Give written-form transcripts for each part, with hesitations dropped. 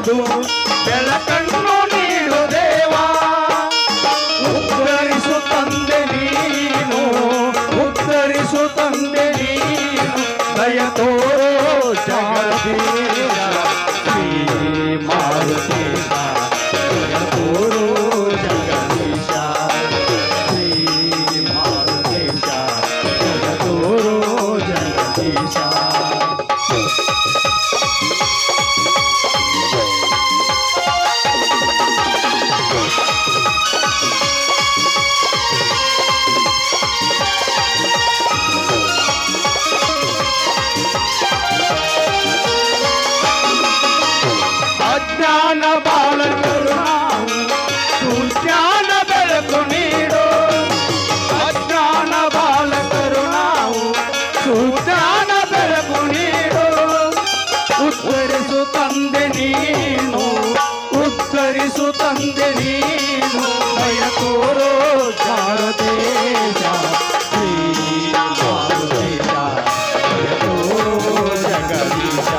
ನೀಡು ಬೆಳಕನ್ನು ನೀಡು ದೇವಾ, ಉದ್ಧರಿಸು ತಂದೆ ನೀನು, ಉದ್ಧರಿಸು ತಂದೆ ನೀನು, ದಯ ತೋರೋ ಜಗದೀಶ ಶ್ರೀ ಮಾರುತೇಶ, ದಯ ತೋರೋ ಜಗದೀಶ ಶ್ರೀ ಮಾರುತೇಶ, ದಯ ತೋರೋ ಜಗದೀಶ. ಅಜ್ಞಾನ ಬಾಲಕರು ನಾವು ಸುಜ್ಞಾನ ಬೆಳಕು ನೀಡು, ಅಜ್ಞಾನ ಬಾಲಕರು ನಾವು ಸುಜ್ಞಾನ ಬೆಳಕು ನೀಡು, ಉದ್ಧರಿಸು ತಂದೆ ನೀನು, ಉದ್ಧರಿಸು ತಂದೆ ನೀನು, ದಯ ತೋರೋ ಭಾರತೇಶ ಶ್ರೀ ಮಾರುತೇಶ, ದಯ ತೋರೋ ಜಗದೀಶ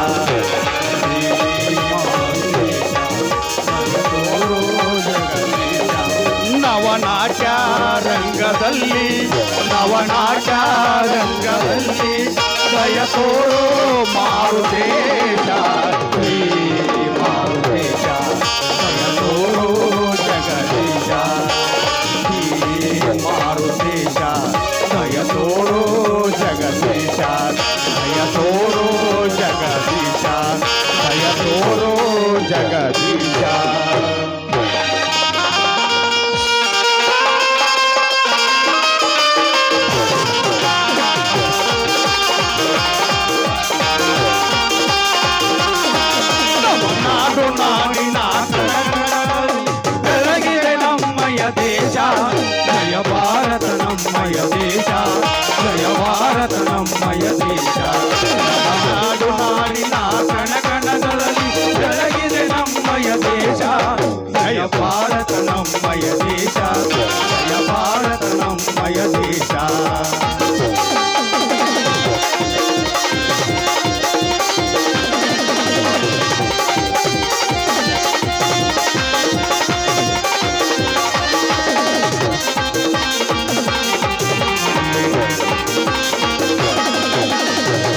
ಶ್ರೀ ಮಾರುತೇಶ, ದಯ ತೋರೋ ಜಗದೀಶ. ನವನಾಟ್ಯ ರಂಗದಲ್ಲಿ, ನವನಾಟ್ಯ ರಂಗದಲ್ಲಿ ದಯ ತೋರೋ ಮಾರುತೇಶ ಶ್ರೀ ಮಾರುತೇಶ, ದಯ ತೋರೋ ಜಗದೀಶ ಶ್ರೀ ಮಾರುತೇಶ, ದಯ ತೋರೋ ಜಗದೀಶ, ದಯ ತೋರೋ ಜಗದೀಶ, ದಯ ತೋರೋ ಜಗದೀಶ. ನಾಡು ನಾಡಿನ ಬೆಳಗಿದೆ ನಮ್ಮಯ ದೇಶ, ಜಯ ಭಾರತ ನಮ್ಮಯ ದೇಶ, ಜಯ ಭಾರತ ನಮ್ಮಯ ದೇಶ. ನಾಡು ನಾಡಿನ ಕಣಕಣಗಳಲ್ಲಿ ಬೆಳಗಿದೆ ನಮ್ಮಯ ದೇಶ, ಜಯ ಭಾರತ ನಮ್ಮಯ ದೇಶ, ಜಯ ಭಾರತ ನಮ್ಮಯ ದೇಶ.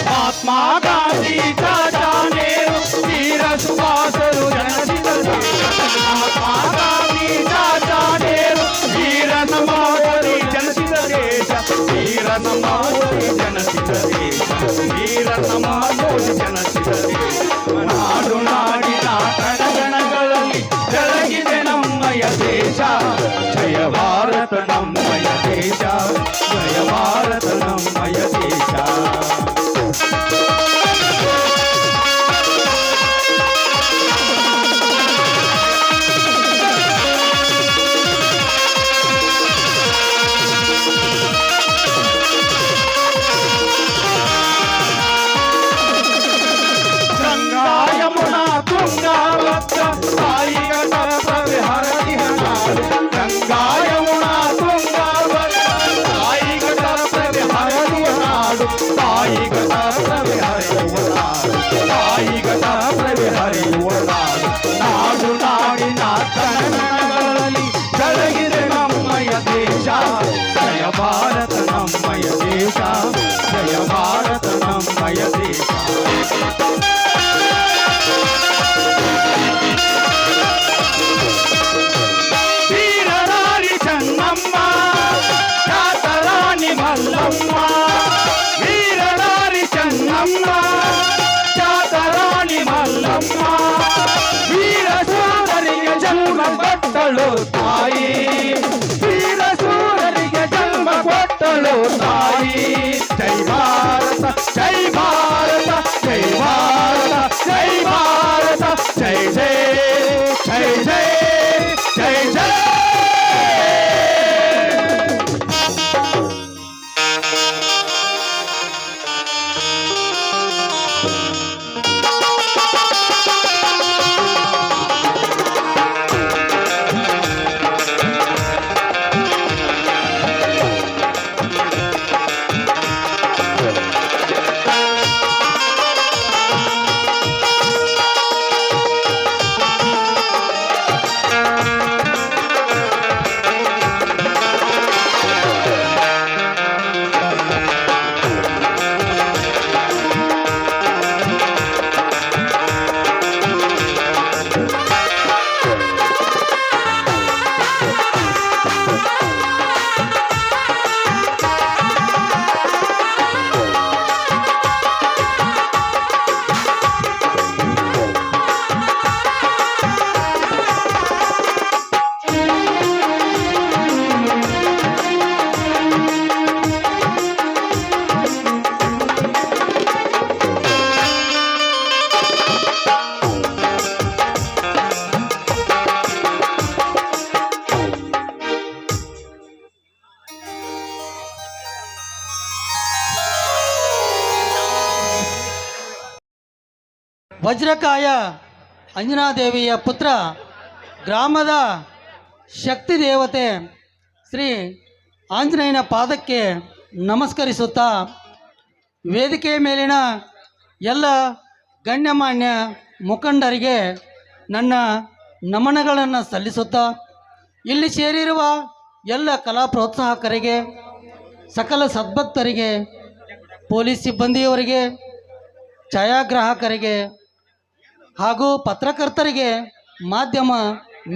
ಮಹಾತ್ಮ ಗಾಂಧಿ ಚಾಚಾ ನೆಹರು ವೀರ ಸುಭಾಷರು ಜನಿಸಿದ ದೇಶ, ಮಹಾತ್ಮ ಗಾಂಧಿ ಚಾಚಾ ನೆಹರು ವೀರ ನಮೋದಿ ಜನಿಸಿದ ದೇಶ, ವೀರ ನಮೋದಿ ಜನಿಸಿದ ದೇಶ, ವೀರ ನಮೋದಿ ಜನಿಸಿದ ದೇಶ. ನಾಡು ನಾಡಿನ ಕಣಗಣಗಳಲ್ಲಿ ಬೆಳಗಿದೆ ನಮ್ಮಯ ದೇಶ, ಜಯ ಭಾರತ ನಮ್ಮಯ ದೇಶ, ಜಯ ಭಾರತ ನಮ್ಮಯ ದೇಶ. ಗಂಗಾ ಯಮುನಾ ತುಂಗಾ ಭದ್ರಾ ತಾಯಿ ಗಣಪತಿ ಹರಡಿಹ ನಾಡು, ಗಂಗಾ ಯಮುನಾ ತುಂಗಾ ಭದ್ರಾ ತಾಯಿ ಗಣಪತಿ ಹರಡಿಹ ನಾಡು, ತಾಯಿ ಗಣಪತಿ ಹರಿಯುವ ನಾಡು, ತಾಯಿ ಗಣಪತಿ ಹರಿಯುವ ನಾಡು. ನಾಡು ನಾಡಿನ ಕಣಗಳಲ್ಲಿ ಬೆಳಗಿದೆ ನಮ್ಮಯ ದೇಶ, ಜಯ ಭಾರತ ನಮ್ಮಯ ದೇಶ, ಜಯ ಭಾರತ ನಮ್ಮಯ ದೇಶ. ವೀರರಾಣಿ ಚೆನ್ನಮ್ಮ, ಖ್ಯಾತರಾಣಿ ಮಲ್ಲಮ್ಮ, ವೀರರಾಣಿ ಚೆನ್ನಮ್ಮ, ಖ್ಯಾತರಾಣಿ ಮಲ್ಲಮ್ಮ, ವೀರ ಸೂರರಿಗೆ ಜನ್ಮ ಕೊಟ್ಟಳು ತಾಯಿ, ವೀರ ಸೂರರಿಗೆ ಜನ್ಮ ಕೊಟ್ಟಳು ತಾಯಿ. ಜೈ ಭಾರತ, ಜೈ ಭಾರತ, ಜೈ ಭಾರತ, ಜೈ ಭಾರತ, ಜೈ ಜೈ ಜೈ ಜೈ ಜೈ ಜೈ. ವಜ್ರಕಾಯ ಅಂಜನಾದೇವಿಯ ಪುತ್ರ, ಗ್ರಾಮದ ಶಕ್ತಿ ದೇವತೆ ಶ್ರೀ ಆಂಜನೇಯನ ಪಾದಕ್ಕೆ ನಮಸ್ಕರಿಸುತ್ತಾ, ವೇದಿಕೆಯ ಮೇಲಿನ ಎಲ್ಲ ಗಣ್ಯಮಾನ್ಯ ಮುಖಂಡರಿಗೆ ನನ್ನ ನಮನಗಳನ್ನು ಸಲ್ಲಿಸುತ್ತಾ, ಇಲ್ಲಿ ಸೇರಿರುವ ಎಲ್ಲ ಕಲಾ ಪ್ರೋತ್ಸಾಹಕರಿಗೆ, ಸಕಲ ಸದ್ಭಕ್ತರಿಗೆ, ಪೊಲೀಸ್ ಸಿಬ್ಬಂದಿಯವರಿಗೆ, ಛಾಯಾಗ್ರಾಹಕರಿಗೆ ಹಾಗೂ ಪತ್ರಕರ್ತರಿಗೆ, ಮಾಧ್ಯಮ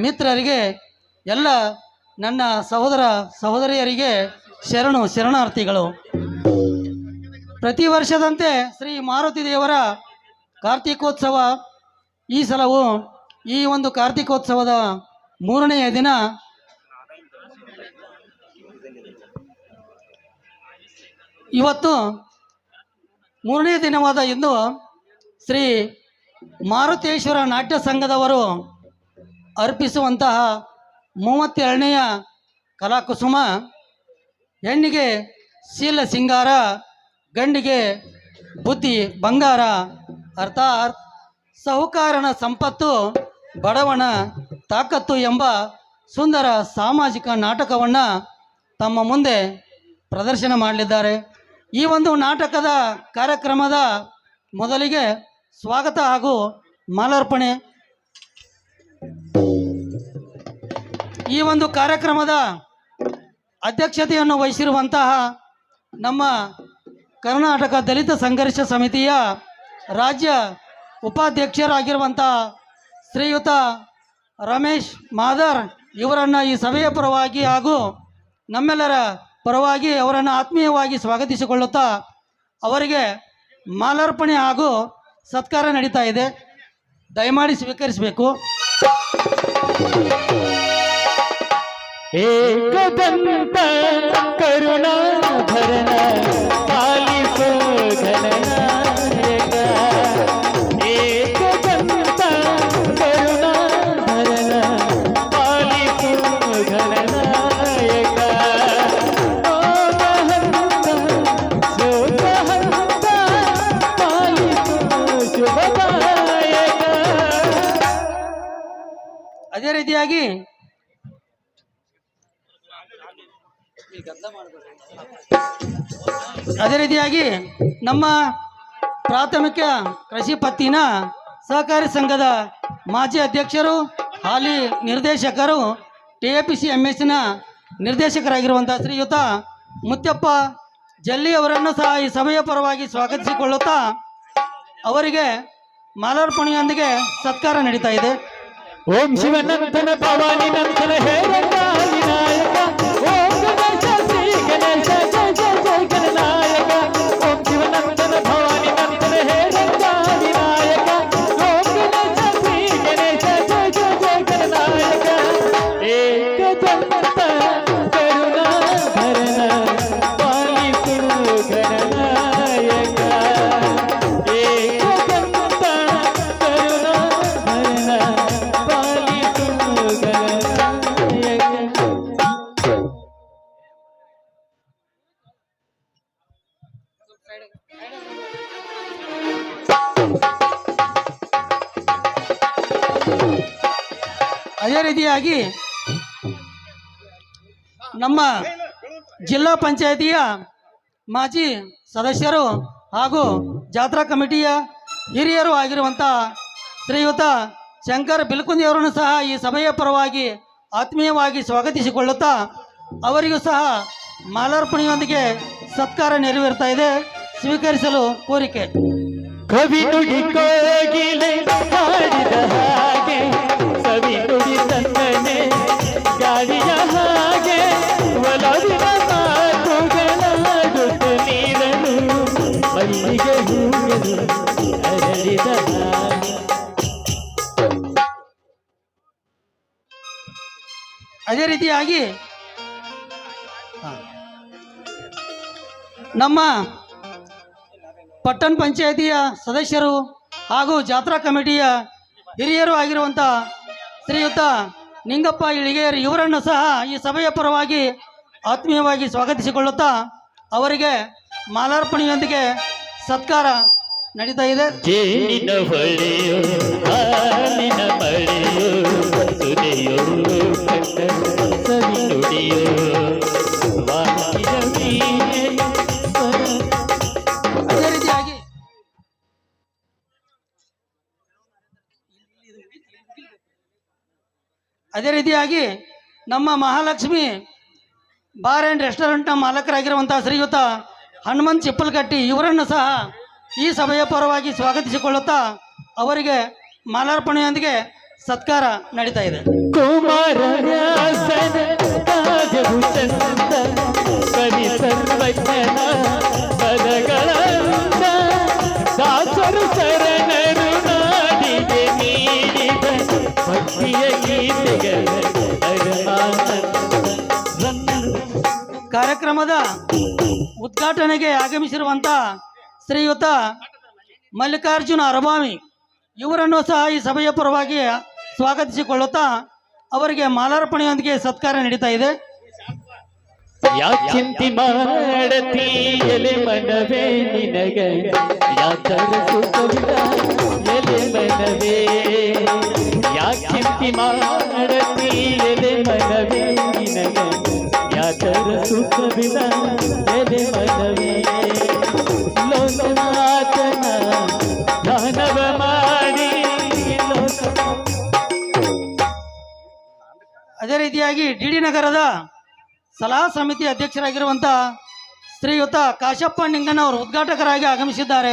ಮಿತ್ರರಿಗೆ, ಎಲ್ಲ ನನ್ನ ಸಹೋದರ ಸಹೋದರಿಯರಿಗೆ ಶರಣಾರ್ಥಿಗಳು. ಪ್ರತಿ ವರ್ಷದಂತೆ ಶ್ರೀ ಮಾರುತಿ ದೇವರ ಕಾರ್ತಿಕೋತ್ಸವ ಈ ಸಲವು ಈ ಒಂದು ಕಾರ್ತಿಕೋತ್ಸವದ 3ನೆಯ ದಿನ ಇವತ್ತು 3ನೇ ದಿನವಾದ ಇಂದು ಶ್ರೀ ಮಾರುತೇಶ್ವರ ನಾಟ್ಯ ಸಂಘದವರು ಅರ್ಪಿಸುವಂತಹ 32ನೆಯ ಕಲಾಕುಸುಮ, ಹೆಣ್ಣಿಗೆ ಶೀಲ ಸಿಂಗಾರ, ಗಂಡಿಗೆ ಬುದ್ಧಿ ಬಂಗಾರ, ಅರ್ಥಾತ್ ಸಾಹುಕಾರನ ಸಂಪತ್ತು, ಬಡವನ ತಾಕತ್ತು ಎಂಬ ಸುಂದರ ಸಾಮಾಜಿಕ ನಾಟಕವನ್ನು ತಮ್ಮ ಮುಂದೆ ಪ್ರದರ್ಶನ ಮಾಡಲಿದ್ದಾರೆ. ಈ ಒಂದು ನಾಟಕದ ಕಾರ್ಯಕ್ರಮದ ಮೊದಲಿಗೆ ಸ್ವಾಗತ ಹಾಗೂ ಮಾಲಾರ್ಪಣೆ. ಈ ಒಂದು ಕಾರ್ಯಕ್ರಮದ ಅಧ್ಯಕ್ಷತೆಯನ್ನು ವಹಿಸಿರುವಂತಹ ನಮ್ಮ ಕರ್ನಾಟಕ ದಲಿತ ಸಂಘರ್ಷ ಸಮಿತಿಯ ರಾಜ್ಯ ಉಪಾಧ್ಯಕ್ಷರಾಗಿರುವಂಥ ಶ್ರೀಯುತ ರಮೇಶ್ ಮಾದರ್ ಇವರನ್ನು ಈ ಸಭೆಯ ಪರವಾಗಿ ಹಾಗೂ ನಮ್ಮೆಲ್ಲರ ಪರವಾಗಿ ಅವರನ್ನು ಆತ್ಮೀಯವಾಗಿ ಸ್ವಾಗತಿಸಿಕೊಳ್ಳುತ್ತಾ, ಅವರಿಗೆ ಮಾಲಾರ್ಪಣೆ ಹಾಗೂ ಸತ್ಕಾರ ನಡೀತಾ ಇದೆ. ದಯಮಾಡಿ ಸ್ವೀಕರಿಸಬೇಕು. ಏಕದಂತ ಕರುಣಾಭರಣ ಪಾಲಿಸೋ ಘನನಾಯಕ, ಏಕದಂತ ಕರುಣಾಭರಣ ಪಾಲಿಸೋ ಘನನಾಯಕ, ಓಮಹಂತ ಶೋಕಹಂತ ಪಾಲಿಸೋ ಶುಭದಾಯಕ. ಅದೇ ರೀತಿಯಾಗಿ ನಮ್ಮ ಪ್ರಾಥಮಿಕ ಕೃಷಿ ಪತ್ತಿನ ಸಹಕಾರಿ ಸಂಘದ ಮಾಜಿ ಅಧ್ಯಕ್ಷರು, ಹಾಲಿ ನಿರ್ದೇಶಕರು, TAPC MS ನ ನಿರ್ದೇಶಕರಾಗಿರುವಂಥ ಶ್ರೀಯುತ ಮುತ್ತಪ್ಪ ಜಲ್ಲಿ ಅವರನ್ನು ಸಹ ಈ ಸಭೆಯ ಪರವಾಗಿ ಸ್ವಾಗತಿಸಿಕೊಳ್ಳುತ್ತಾ, ಅವರಿಗೆ ಮಾಲಾರ್ಪಣೆಯೊಂದಿಗೆ ಸತ್ಕಾರ ನಡೀತಾ ಇದೆ. ಓಂ ಶಿವನಂದನ ಭವಾನಿ ನಂದನ ಹೇ ರಂಗಾಲಿ ನಾಯಕ, ಓಂ ಗಣೇಶ ಶ್ರೀ ಗಣೇಶ ಜಯ ಜಯ ಜಯ ಗಣನಾಯಕ, ಓಂ ಶಿವನಂದನ ಭವಾನಿ ನಂದನ ಹೇ ರಂಗಾಲಿ ನಾಯಕ, ಓಂ ಗಣೇಶ ಶ್ರೀ ಗಣೇಶ ಜಯ ಜಯ ಜಯ ಗಣನಾಯಕ, ಏಕದಂತ ಕರುಣಾಭರಣ ಪಾಲಿಸು ಗಣನಾಯಕ, ಏಕದಂತ ಕರುಣಾಭರಣ ಪಾಲಿಸು ಗಣನಾಯಕ. ಅದೇ ರೀತಿಯಾಗಿ ನಮ್ಮ ಜಿಲ್ಲಾ ಪಂಚಾಯಿತಿಯ ಮಾಜಿ ಸದಸ್ಯರು ಹಾಗೂ ಜಾತ್ರಾ ಕಮಿಟಿಯ ಹಿರಿಯರು ಆಗಿರುವಂಥ ಶ್ರೀಯುತ ಶಂಕರ್ ಬಿಲ್ಕುಂದಿ ಅವರನ್ನು ಸಹ ಈ ಸಭೆಯ ಪರವಾಗಿ ಆತ್ಮೀಯವಾಗಿ ಸ್ವಾಗತಿಸಿಕೊಳ್ಳುತ್ತಾ, ಅವರಿಗೂ ಸಹ ಮಾಲಾರ್ಪಣೆಯೊಂದಿಗೆ ಸತ್ಕಾರ ನೆರವೇರ್ತಾ ಇದೆ. ಸ್ವೀಕರಿಸಲು ಕೋರಿಕೆ. ಕವಿ ನುಡಿ ಕೋಗಿಲೆ ಹಾಡಿದ ಹಾಗೆ, ಸವಿ ನುಡಿ ತನ್ನನೆ ಗಾಳಿಯ ಹಾಗೆ, ಒಲವಿನ ಮಾತುಗಳಾಡುತ್ತ ನೀರನು ಮಲ್ಲಿಗೆ ಹೂಗಳು ಅರಳಿದ ಹಾಗೆ. ಅದೇ ರೀತಿಯಾಗಿ ನಮ್ಮ ಪಟ್ಟಣ ಪಂಚಾಯಿತಿಯ ಸದಸ್ಯರು ಹಾಗೂ ಜಾತ್ರಾ ಕಮಿಟಿಯ ಹಿರಿಯರು ಆಗಿರುವಂಥ ಶ್ರೀಯುತ ನಿಂಗಪ್ಪ ಇಳಿಗೇರಿ ಇವರನ್ನು ಸಹ ಈ ಸಭೆಯ ಪರವಾಗಿ ಆತ್ಮೀಯವಾಗಿ ಸ್ವಾಗತಿಸಿಕೊಳ್ಳುತ್ತಾ, ಅವರಿಗೆ ಮಾಲಾರ್ಪಣೆಯೊಂದಿಗೆ ಸತ್ಕಾರ ನಡೀತಾ ಇದೆ. ಜೇನಿನ ಹೊಳೆಯೋ ಹಾಲಿನ ಮಳೆಯೋ ಸುನೆಯೋ ಕಣ್ಣ ಸವಿ ನುಡಿಯೋ ವಾಣಿಯ ವೀಣೆಯ ಸ್ವರ. ಅದೇ ರೀತಿಯಾಗಿ ನಮ್ಮ ಮಹಾಲಕ್ಷ್ಮಿ ಬಾರ್ ಆ್ಯಂಡ್ ರೆಸ್ಟೋರೆಂಟ್ನ ಮಾಲಕರಾಗಿರುವಂತಹ ಶ್ರೀಯುತ ಹನುಮಂತ್ ಚಿಪ್ಪಲ್ಕಟ್ಟಿ ಇವರನ್ನು ಸಹ ಈ ಸಭೆಯ ಪರವಾಗಿ ಸ್ವಾಗತಿಸಿಕೊಳ್ಳುತ್ತಾ ಅವರಿಗೆ ಮಾಲಾರ್ಪಣೆಯೊಂದಿಗೆ ಸತ್ಕಾರ ನಡೀತಾ ಇದೆ. ಕುಮಾರ ವ್ಯಾಸನ ರಾಜಭೂಷಣದ ಕವಿ ಸರ್ವಜ್ಞನ ಪದಗಳಂತ ದಾಸರು ಶರಣರು ನಾಡಿಗೆ ನೀಡಿದ ಭಕ್ತಿಯ ಗೀತೆಗಳ ಕಾರ್ಯಕ್ರಮದ ಉದ್ಘಾಟನೆಗೆ ಆಗಮಿಸಿರುವಂಥ ಶ್ರೀಯುತ ಮಲ್ಲಿಕಾರ್ಜುನ ಅರಬಾವಿ ಇವರನ್ನು ಸಹ ಈ ಸಭೆಯ ಪರವಾಗಿ ಸ್ವಾಗತಿಸಿಕೊಳ್ಳುತ್ತಾ ಅವರಿಗೆ ಮಾಲಾರ್ಪಣೆಯೊಂದಿಗೆ ಸತ್ಕಾರ ನಡೀತಾ ಇದೆ. ಯಾಚಿಂತಿ ಮಾಡತಿ ಎಲೆ ಮನವೇ ನಿನಗ ಯಾತರ ಸುಖವಿದ ಎಲೆ ಮನವೇ ಯಾಚಿಂತಿ ಮಾಡತಿ ಎಲೆ ಮನವೇ ನಿನಗ ಯಾತರ ಸುಖವಿದ ಎಲೆ ಮನವೇ ಲೋಕನಾಥನ ದಾನವ ಮಾಡಿ ಅದೇ ರೀತಿಯಾಗಿ ಡಿ ನಗರದ ಸಲಹಾ ಸಮಿತಿ ಅಧ್ಯಕ್ಷರಾಗಿರುವಂಥ ಶ್ರೀಯುತ ಕಾಶಪ್ಪ ನಿಂಗನವರು ಉದ್ಘಾಟಕರಾಗಿ ಆಗಮಿಸಿದ್ದಾರೆ.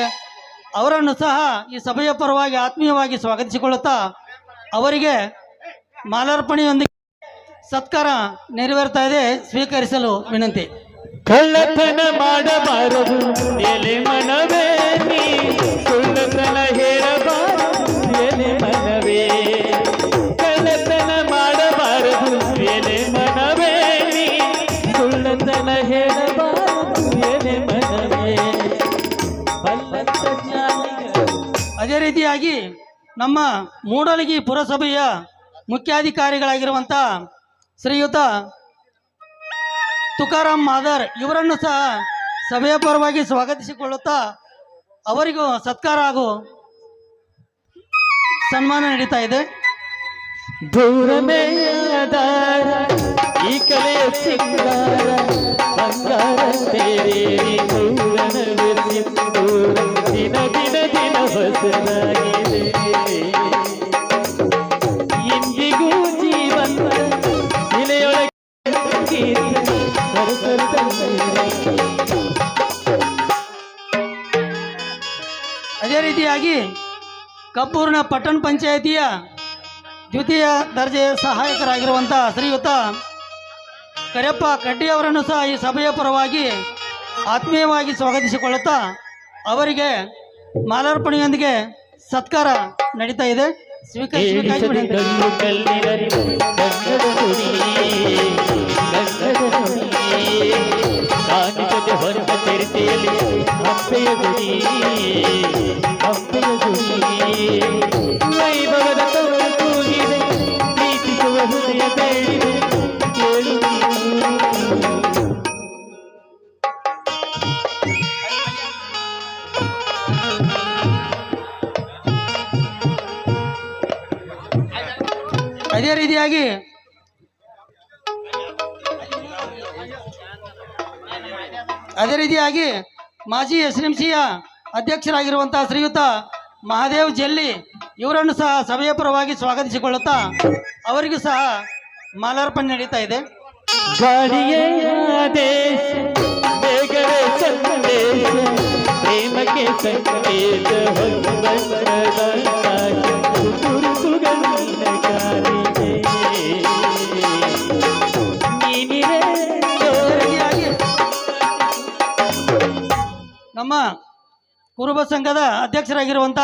ಅವರನ್ನು ಸಹ ಈ ಸಭೆಯ ಪರವಾಗಿ ಆತ್ಮೀಯವಾಗಿ ಸ್ವಾಗತಿಸಿಕೊಳ್ಳುತ್ತಾ ಅವರಿಗೆ ಮಾಲಾರ್ಪಣೆಯೊಂದಿಗೆ ಸತ್ಕಾರ ನೆರವೇರ್ತಾ ಇದೆ. ಸ್ವೀಕರಿಸಲು ವಿನಂತಿ. ಕಳ್ಳತನ ಮಾಡಬಾರದು ಎಲೆ ಮನವೇ ನೀ ಸುಳ್ಳತನ ಹೇಳಬಾರದು ಎಲೆ ಮನವೇ ಕಳ್ಳತನ ಮಾಡಬಾರದು ಎಲೆ ಮನವೇ ನೀ ಸುಳ್ಳತನ ಹೇಳಬಾರದು ಎಲೆ ಮನವೇ ಬಲ್ಲಂತ ಜ್ಞಾನಿಗಳು. ಅದೇ ರೀತಿಯಾಗಿ ನಮ್ಮ ಮೂಡಲಗಿ ಪುರಸಭೆಯ ಮುಖ್ಯಾಧಿಕಾರಿಗಳಾಗಿರುವಂಥ ಶ್ರೀಯುತ ತುಕಾರಾಮ್ ಮಾದರ್ ಇವರನ್ನು ಸಹ ಸಭೆಯ ಪರವಾಗಿ ಸ್ವಾಗತಿಸಿಕೊಳ್ಳುತ್ತಾ ಅವರಿಗೂ ಸತ್ಕಾರ ಹಾಗೂ ಸನ್ಮಾನ ನಡೀತಾ ಇದೆ. ದೂರಮೇಯದಾರ ಈ ಕಲೆಯ ಸಿಂಗಾರ ಬಂಗಾರ ತೇರೇರಿ ದೂರನವೇ ದೂರ ದಿನ ದಿನ ದಿನ ಹೊಸದಾಗಿದೆ ಇಂದಿಗೂ ಜೀವನ ಶಿಲೆಯೊಳಗೆ ಅದೇ ರೀತಿಯಾಗಿ ಕಬ್ಬೂರಿನ ಪಟ್ಟಣ ಪಂಚಾಯಿತಿಯ ದ್ವಿತೀಯ ದರ್ಜೆ ಸಹಾಯಕರಾಗಿರುವಂಥ ಶ್ರೀಯುತ ಕರೆಯಪ್ಪ ಕಡ್ಡಿ ಅವರನ್ನು ಸಹ ಈ ಸಭೆಯ ಪರವಾಗಿ ಆತ್ಮೀಯವಾಗಿ ಸ್ವಾಗತಿಸಿಕೊಳ್ಳುತ್ತಾ ಅವರಿಗೆ ಮಾಲಾರ್ಪಣೆಯೊಂದಿಗೆ ಸತ್ಕಾರ ನಡೀತಾ ಇದೆ. ಸ್ವೀಕರಿಸಬೇಕಾಗಿ ವಿನಂತಿ. ಹೊರಟ ಚರಿತೆಯಲ್ಲಿ ಹಂಪೆಯ ಗುಡಿ ಹಂಪೆಯ ಗುಡಿ ವೈಭವದ ತವರು ಕೂಗಿದೆ ಪ್ರೀತಿಸುವ ಹೃದಯ ಬೇಡಿದೆ ಕೇಳು ಅದೇ ರೀತಿಯಾಗಿ ಮಾಜಿ SMCಯ ಅಧ್ಯಕ್ಷರಾಗಿರುವಂಥ ಶ್ರೀಯುತ ಮಹಾದೇವ್ ಜಲ್ಲಿ ಇವರನ್ನು ಸಹ ಸಭೆಯ ಪರವಾಗಿ ಸ್ವಾಗತಿಸಿಕೊಳ್ಳುತ್ತಾ ಅವರಿಗೂ ಸಹ ಮಾಲಾರ್ಪಣೆ ನಡೀತಾ ಇದೆ. ಗಾಳಿಯ ಆದೇಶ ಬೇಗವೇ ಸಂದೇಶ ಪ್ರೇಮಕ್ಕೆ ಸಂಕೇತ ನಮ್ಮ ಕುರುಬ ಸಂಘದ ಅಧ್ಯಕ್ಷರಾಗಿರುವಂಥ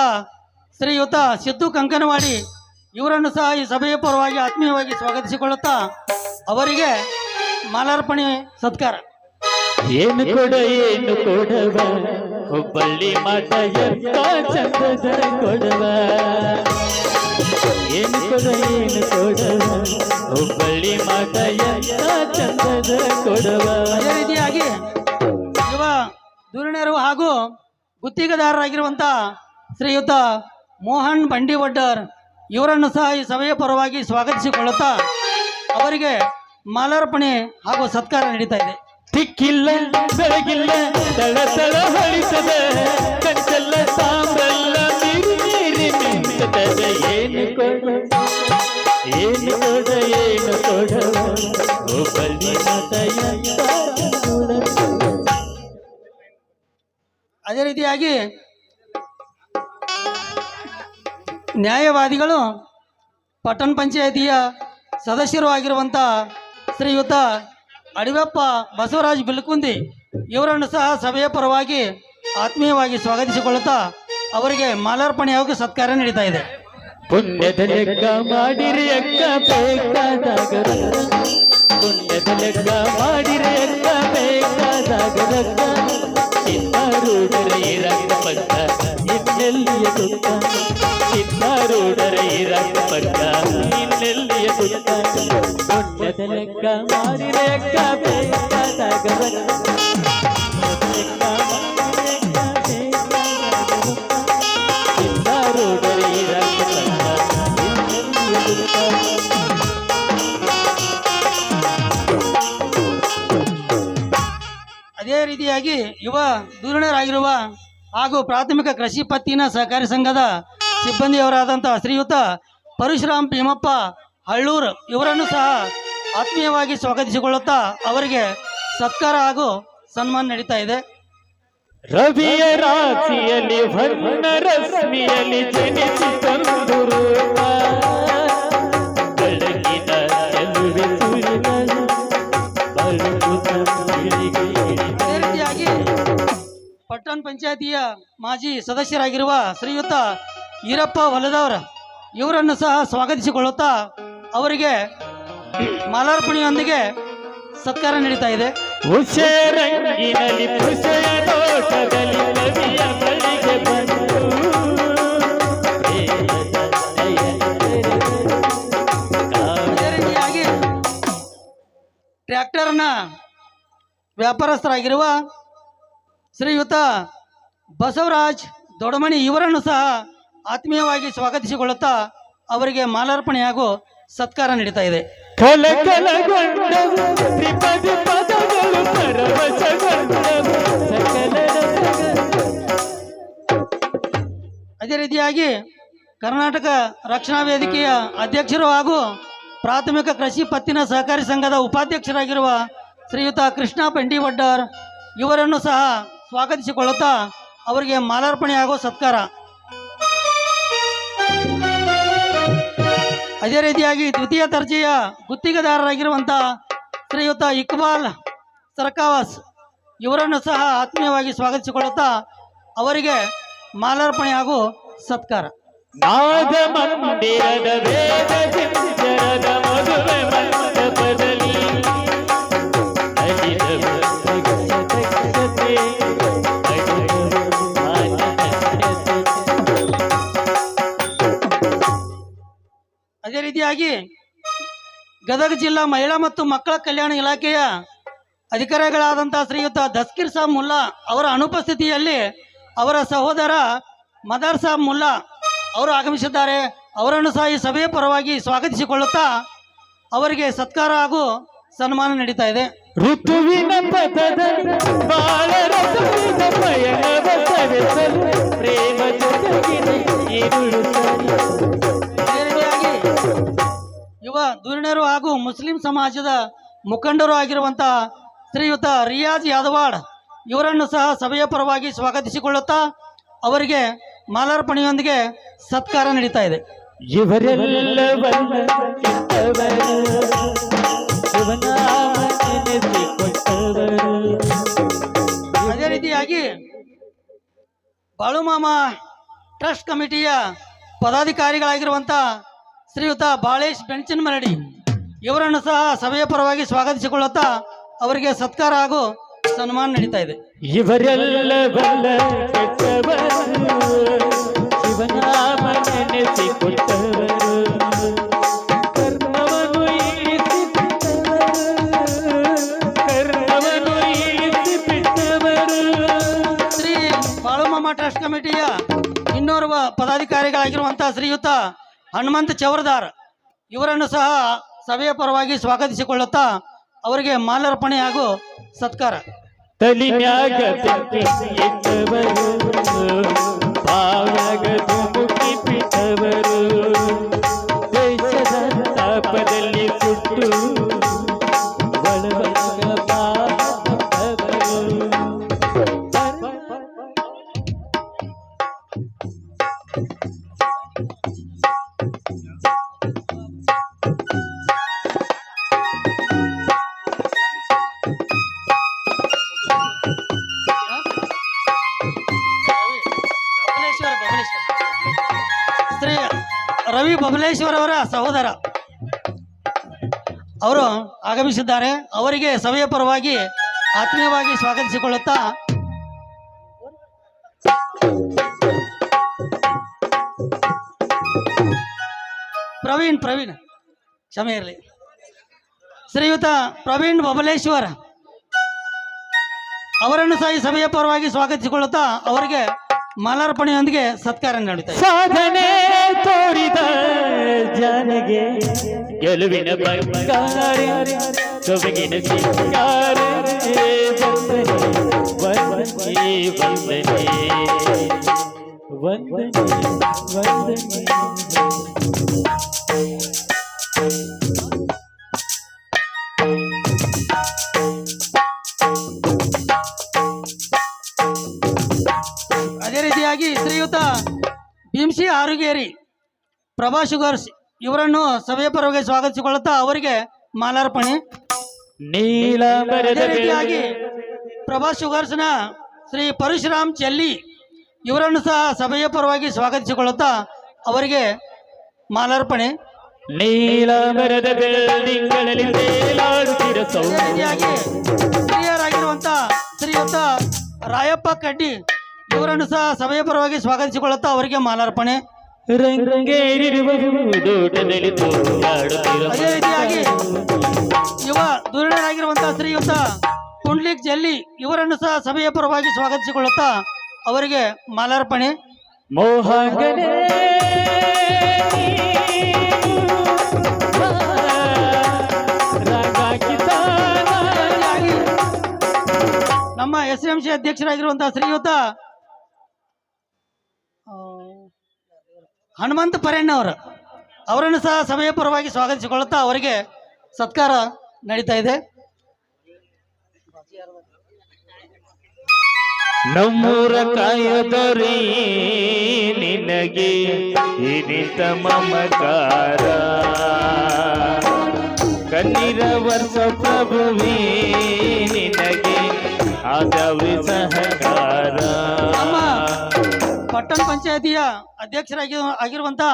ಶ್ರೀಯುತ ಸಿದ್ದು ಕಂಕನವಾಡಿ ಇವರನ್ನು ಸಹ ಈ ಸಭೆಯ ಪರವಾಗಿ ಆತ್ಮೀಯವಾಗಿ ಸ್ವಾಗತಿಸಿಕೊಳ್ಳುತ್ತಾ ಅವರಿಗೆ ಮಾಲಾರ್ಪಣೆ ಸತ್ಕಾರ. ಏನು ಕೊಡವ ಹುಬ್ಬಳ್ಳಿ ಮಠ ಎಂತ ಚಂದದ ಕೊಡವ ಏನು ಕೊಡವ ಹುಬ್ಬಳ್ಳಿ ಮಠ ಎಂತ ಚಂದದ ಕೊಡವ. ಅದೇ ರೀತಿಯಾಗಿ ಯುವ ಧುರೀಣರು ಹಾಗೂ ಗುತ್ತಿಗೆದಾರರಾಗಿರುವಂಥ ಶ್ರೀಯುತ ಮೋಹನ್ ಬಂಡಿವಡ್ಡರ್ ಇವರನ್ನು ಸಹ ಈ ಸಭೆಯ ಪರವಾಗಿ ಸ್ವಾಗತಿಸಿಕೊಳ್ಳುತ್ತಾ ಅವರಿಗೆ ಮಾಲಾರ್ಪಣೆ ಹಾಗೂ ಸತ್ಕಾರ ನಡೀತಾ ಇದೆ. ತಿಕ್ಕಿಲ್ಲ ಬೆಳಗಿಲ್ಲ ತಳ ತಳ ಹೊಳಿತದ ಕಚ್ಚಲ್ಲ ಸಾಂಬಲ್ಲ ನೀರು ನೀರಿ ಮಿಂಚದ ಏನು ಕೊಡ ಏನು ಕೊಡ ಏನು ಕೊಡ ಓ ಬಲಿ ಮತಯ. ಅದೇ ರೀತಿಯಾಗಿ ನ್ಯಾಯವಾದಿಗಳು ಪಟ್ಟಣ ಪಂಚಾಯಿತಿಯ ಸದಸ್ಯರು ಆಗಿರುವಂಥ ಶ್ರೀಯುತ ಅಡಿವಪ್ಪ ಬಸವರಾಜ್ ಬಿಲ್ಕುಂದಿ ಇವರನ್ನು ಸಹ ಸಭೆಯ ಪರವಾಗಿ ಆತ್ಮೀಯವಾಗಿ ಸ್ವಾಗತಿಸಿಕೊಳ್ಳುತ್ತಾ ಅವರಿಗೆ ಮಾಲಾರ್ಪಣೆ ಹಾಗೂ ಸತ್ಕಾರ ನಡೀತಾ ಇದೆ. ಪುಣ್ಯದ ಲೆಕ್ಕ ಮಾಡಿರಿ ಅಕ್ಕ ಬೇಕಾದಾಗ ಪುಣ್ಯದ ಲೆಕ್ಕ ಮಾಡಿರಿ ಅಕ್ಕ ಬೇಕಾದಾಗ ಚಿತ್ತಾರೂಢರ ಇರಕ್ಕ ಪಕ್ಕ ಇನ್ನೆಲ್ಲಿಯ ದುಃಖ ಚಿತ್ತಾರೂಢರ ಇರಕ್ಕ ಪಕ್ಕ ಇನ್ನೆಲ್ಲಿಯ ದುಃಖ ಪುಣ್ಯದ ಲೆಕ್ಕ ಮಾಡಿರಿ ಅಕ್ಕ ಬೇಕಾದಾಗ ಚಿತ್ತಾರೂಢರ ಇರಕ್ಕ ಪಕ್ಕ ಇನ್ನೆಲ್ಲಿಯ ದುಃಖ. ಅದೇ ರೀತಿಯಾಗಿ ಯುವ ಧುರೀಣರಾಗಿರುವ ಹಾಗೂ ಪ್ರಾಥಮಿಕ ಕೃಷಿ ಪತ್ತಿನ ಸಹಕಾರಿ ಸಂಘದ ಸಿಬ್ಬಂದಿಯವರಾದಂಥ ಶ್ರೀಯುತ ಪರಶುರಾಮ್ ಭೀಮಪ್ಪ ಹಳ್ಳೂರು ಇವರನ್ನು ಸಹ ಆತ್ಮೀಯವಾಗಿ ಸ್ವಾಗತಿಸಿಕೊಳ್ಳುತ್ತಾ ಅವರಿಗೆ ಸತ್ಕಾರ ಹಾಗೂ ಸನ್ಮಾನ ನಡೀತಾ ಇದೆ. ರವಿಯ ರಾಶಿಯಲ್ಲಿ ವರ್ಣ ರಶ್ಮಿಯಲ್ಲಿ ಜನಿಸಿ ತಂದುರು ಬೆಳಗಿನ ಚೆಲುವೆ ಸುಳಿದಳು ಬಳುಕುತ್ತ ಇಳಿಗೆ ಇಳಿದ. ಅದೇ ರೀತಿಯಾಗಿ ಪಟ್ಟಣ ಪಂಚಾಯತಿಯ ಮಾಜಿ ಸದಸ್ಯರಾಗಿರುವ ಶ್ರೀಯುತ ಈರಪ್ಪ ಹೊಲದವರ ಇವರನ್ನು ಸಹ ಸ್ವಾಗತಿಸಿಕೊಳ್ಳುತ್ತಾ ಅವರಿಗೆ ಮಾಲಾರ್ಪಣೆಯೊಂದಿಗೆ ಸತ್ಕಾರ ನಡೀತಾ ಇದೆ. ಉಷರಂಗಿನಲ್ಲಿ ಪುಷಯ ನೋಟದಲ್ಲಿ ಕವಿಯ ಬಳಿಗೆ ಬಂದು ಅದೇ ರೀತಿಯಾಗಿ ಟ್ರ್ಯಾಕ್ಟರ್ನ ವ್ಯಾಪಾರಸ್ಥರಾಗಿರುವ ಶ್ರೀಯುತ ಬಸವರಾಜ್ ದೊಡಮಣಿ ಇವರನ್ನು ಸಹ ಆತ್ಮೀಯವಾಗಿ ಸ್ವಾಗತಿಸಿಕೊಳ್ಳುತ್ತಾ ಅವರಿಗೆ ಮಾಲಾರ್ಪಣೆ ಹಾಗೂ ಸತ್ಕಾರ ನಡೀತಾ ಇದೆ. ಕಲಕಲಗೊಂಡವು ತ್ರಿಪದಿ ಪದಗಳು ಪರವಶಗೊಂಡವು ಸಕಲ ಅದೇ ರೀತಿಯಾಗಿ ಕರ್ನಾಟಕ ರಕ್ಷಣಾ ವೇದಿಕೆಯ ಅಧ್ಯಕ್ಷರು ಹಾಗೂ ಪ್ರಾಥಮಿಕ ಕೃಷಿ ಪತ್ತಿನ ಸಹಕಾರಿ ಸಂಘದ ಉಪಾಧ್ಯಕ್ಷರಾಗಿರುವ ಶ್ರೀಯುತ ಕೃಷ್ಣ ಬಂಡಿವಡ್ಡರ್ ಇವರನ್ನು ಸಹ ಸ್ವಾಗತಿಸಿಕೊಳ್ಳುತ್ತಾ ಅವರಿಗೆ ಮಾಲಾರ್ಪಣೆ ಹಾಗೂ ಸತ್ಕಾರ. ಅದೇ ರೀತಿಯಾಗಿ ದ್ವಿತೀಯ ದರ್ಜೆಯ ಗುತ್ತಿಗೆದಾರರಾಗಿರುವಂಥ ಶ್ರೀಯುತ ಇಕ್ಬಾಲ್ ಸರ್ಕಾವಾಸ್ ಇವರನ್ನು ಸಹ ಆತ್ಮೀಯವಾಗಿ ಸ್ವಾಗತಿಸಿಕೊಳ್ಳುತ್ತಾ ಅವರಿಗೆ ಮಾಲಾರ್ಪಣೆ ಹಾಗೂ ಸತ್ಕಾರ. ನಾದ ಮಂದಿರದ ವೇದ ಜಿಂಜರದ ಮದುವೆ ಮಂಟಪದಲ್ಲಿ ಅದೇ ರೀತಿಯಾಗಿ ಗದಗ ಜಿಲ್ಲಾ ಮಹಿಳಾ ಮತ್ತು ಮಕ್ಕಳ ಕಲ್ಯಾಣ ಇಲಾಖೆಯ ಅಧಿಕಾರಿಗಳಾದಂಥ ಶ್ರೀಯುತ ದಸ್ಕಿರ್ ಸಾಬ್ ಮುಲ್ಲಾ ಅವರ ಅನುಪಸ್ಥಿತಿಯಲ್ಲಿ ಅವರ ಸಹೋದರ ಮದರ್ ಸಾಬ್ ಮುಲ್ಲಾ ಅವರು ಆಗಮಿಸಿದ್ದಾರೆ. ಅವರನ್ನು ಸಹ ಈ ಸಭೆಯ ಪರವಾಗಿ ಸ್ವಾಗತಿಸಿಕೊಳ್ಳುತ್ತಾ ಅವರಿಗೆ ಸತ್ಕಾರ ಹಾಗೂ ಸನ್ಮಾನ ನಡೀತಾ ಇದೆ. ಋತುವಿನ ಪಥದಲ್ಲಿ ಬಾಳ ರಸವಿನ ಪಯಣವ ಸವೆಸಲು ಪ್ರೇಮ ಜೊತೆಗಿನ ಈರುಳು ಸರಿ. ಅದೇ ರೀತಿಯಾಗಿ ಯುವ ಧುರೀಣರು ಹಾಗೂ ಮುಸ್ಲಿಂ ಸಮಾಜದ ಮುಖಂಡರು ಆಗಿರುವಂಥ ಶ್ರೀಯುತ ರಿಯಾಜ್ ಯಾದವಾಡ್ ಇವರನ್ನು ಸಹ ಸಭೆಯ ಪರವಾಗಿ ಸ್ವಾಗತಿಸಿಕೊಳ್ಳುತ್ತಾ ಅವರಿಗೆ ಮಾಲಾರ್ಪಣೆಯೊಂದಿಗೆ ಸತ್ಕಾರ ನಡೀತಾ ಇದೆ. ಇವರೆಲ್ಲವನ್ನ ಇಟ್ಟವರು ಶಿವನಾಮ ನೆನೆಸಿಕೊಟ್ಟವರು. ಅದೇ ರೀತಿಯಾಗಿ ಬಾಳುಮಾಮ ಟ್ರಸ್ಟ್ ಕಮಿಟಿಯ ಪದಾಧಿಕಾರಿಗಳಾಗಿರುವಂಥ ಶ್ರೀಯುತ ಬಾಳೇಶ್ ಬೆಂಚನಮರಡಿ ಇವರನ್ನು ಸಹ ಸಭೆಯ ಪರವಾಗಿ ಸ್ವಾಗತಿಸಿಕೊಳ್ಳುತ್ತಾ ಅವರಿಗೆ ಸತ್ಕಾರ ಹಾಗೂ ಸನ್ಮಾನ ನಡೀತಾ ಇದೆ. ಇವರೆಲ್ಲವನ್ನ ಕೆಟ್ಟವರು ಶಿವನಾಮ ನೆನೆಸಿಕೊಟ್ಟವರು ಕರ್ಮವನ್ನು ಇಳಿಸಿ ಬಿಟ್ಟವರು ಶ್ರೀ ಬಾಳುಮಾಮ ಪದಾಧಿಕಾರಿಗಳಾಗಿರುವಂತಹ ಶ್ರೀಯುತ ಹನುಮಂತ ಚೌರದಾರ್ ಇವರನ್ನು ಸಹ ಸಭೆಯ ಪರವಾಗಿ ಸ್ವಾಗತಿಸಿಕೊಳ್ಳುತ್ತಾ ಅವರಿಗೆ ಮಾಲಾರ್ಪಣೆ ಹಾಗೂ ಸತ್ಕಾರ. ತಲಿನ್ಯಾಗ ಬೆಂಕಿ ಇಟ್ಟವರು, ಬಾವ್ಯಾಗ ಧುಮುಕಿ ಬಿಟ್ಟವರು, ದೇಶದ ತಾಪದಲ್ಲಿ ಸುಟ್ಟು ಒಳವಾಗ ಬಾದವರು. ಶ್ರೀ ರವಿ ಬಬಲೇಶ್ವರ್ ಅವರ ಸಹೋದರ ಅವರು ಆಗಮಿಸಿದ್ದಾರೆ. ಅವರಿಗೆ ಸಭೆಯ ಪರವಾಗಿ ಆತ್ಮೀಯವಾಗಿ ಸ್ವಾಗತಿಸಿಕೊಳ್ಳುತ್ತಾ ಪ್ರವೀಣ್ ಕ್ಷಮೆ ಇರಲಿ. ಶ್ರೀಯುತ ಪ್ರವೀಣ್ ಬಬಲೇಶ್ವರ್ ಅವರನ್ನು ಸಹ ಈ ಸಭೆಯ ಪರವಾಗಿ ಸ್ವಾಗತಿಸಿಕೊಳ್ಳುತ್ತಾ ಅವರಿಗೆ ಮಾಲಾರ್ಪಣೆಯೊಂದಿಗೆ ಸತ್ಕಾರ ನೀಡುತ್ತಾರೆ. ಸಾಧನೆ ತೋರಿದ ಜನಗೆ ಗೆಲುವಿನ ಬಂಗಾರ, ಸೊಬಗಿನ ಸಿಂಗಾರ, ವಂದನೆ ವಂದನೆ ವಂದನೆ ವಂದನೆ. ಅದೇ ರೀತಿಯಾಗಿ ಶ್ರೀಯುತ ಭೀಮ್ಸಿ ಆರುಗೇರಿ ಪ್ರಭಾ ಶುಗರ್ಸ್ ಇವರನ್ನು ಸಭೆಯ ಪರವಾಗಿ ಸ್ವಾಗತಿಸಿಕೊಳ್ಳುತ್ತಾ ಅವರಿಗೆ ಮಾಲಾರ್ಪಣೆ. ಅದೇ ರೀತಿಯಾಗಿ ಪ್ರಭಾ ಶುಗರ್ಸ್ನ ಶ್ರೀ ಪರಶುರಾಮ್ ಚೆಲ್ಲಿ ಇವರನ್ನು ಸಹ ಸಭೆಯ ಪರವಾಗಿ ಸ್ವಾಗತಿಸಿಕೊಳ್ಳುತ್ತಾ ಅವರಿಗೆ ಮಾಲಾರ್ಪಣೆ. ನೀಲಮರದ ಬೆಳ್ಳಿಗಳಲ್ಲಿ ತೇಲಾಡುತ್ತಿರೋ ಅದೇ ರೀತಿಯಾಗಿ ಹಿರಿಯರಾಗಿರುವಂತಹ ಶ್ರೀಯುತ ರಾಯಪ್ಪ ಕಡ್ಡಿ ಇವರನ್ನು ಸಹ ಸಭೆಯ ಪರವಾಗಿ ಸ್ವಾಗತಿಸಿಕೊಳ್ಳುತ್ತಾ ಅವರಿಗೆ ಮಾಲಾರ್ಪಣೆ. ರಂಗೇರಿರುವ ದೂಟದಲ್ಲಿ ತೋಲಾಡುತ್ತಿರೋ ಅದೇ ರೀತಿಯಾಗಿ ಯುವ ಧುರೀಣರಾಗಿರುವಂತಹ ಶ್ರೀಯುತ ಪುಂಡ್ಲಿಕ್ ಜಲ್ಲಿ ಇವರನ್ನು ಸಹ ಸಭೆಯ ಪರವಾಗಿ ಸ್ವಾಗತಿಸಿಕೊಳ್ಳುತ್ತಾ ಅವರಿಗೆ ಮಾಲಾರ್ಪಣೆ. ಮೋಹಂಗನೇ ನಮ್ಮ SMC ಅಧ್ಯಕ್ಷರಾಗಿರುವಂತಹ ಶ್ರೀಯುತ ಹನುಮಂತ ಪರೇಣ್ಣ ಅವರನ್ನು ಸಹ ಸಭೆಯ ಪರವಾಗಿ ಸ್ವಾಗತಿಸಿಕೊಳ್ಳುತ್ತಾ ಅವರಿಗೆ ಸತ್ಕಾರ ನಡೀತಾ ಇದೆ. ನಮ್ಮೂರ ಕಾಯದರಿ ನಿನಗೆ ಹಿರಿತ ಮಮಕಾರ, ಕಣ್ಣೀರ ವರ್ಷ ಪ್ರಭುವೇ ನಿನಗೆ ಆದವಿ ಸಹಕಾರ. ನಮ್ಮ ಪಟ್ಟಣ ಪಂಚಾಯತಿಯ ಆಗಿರುವಂತಹ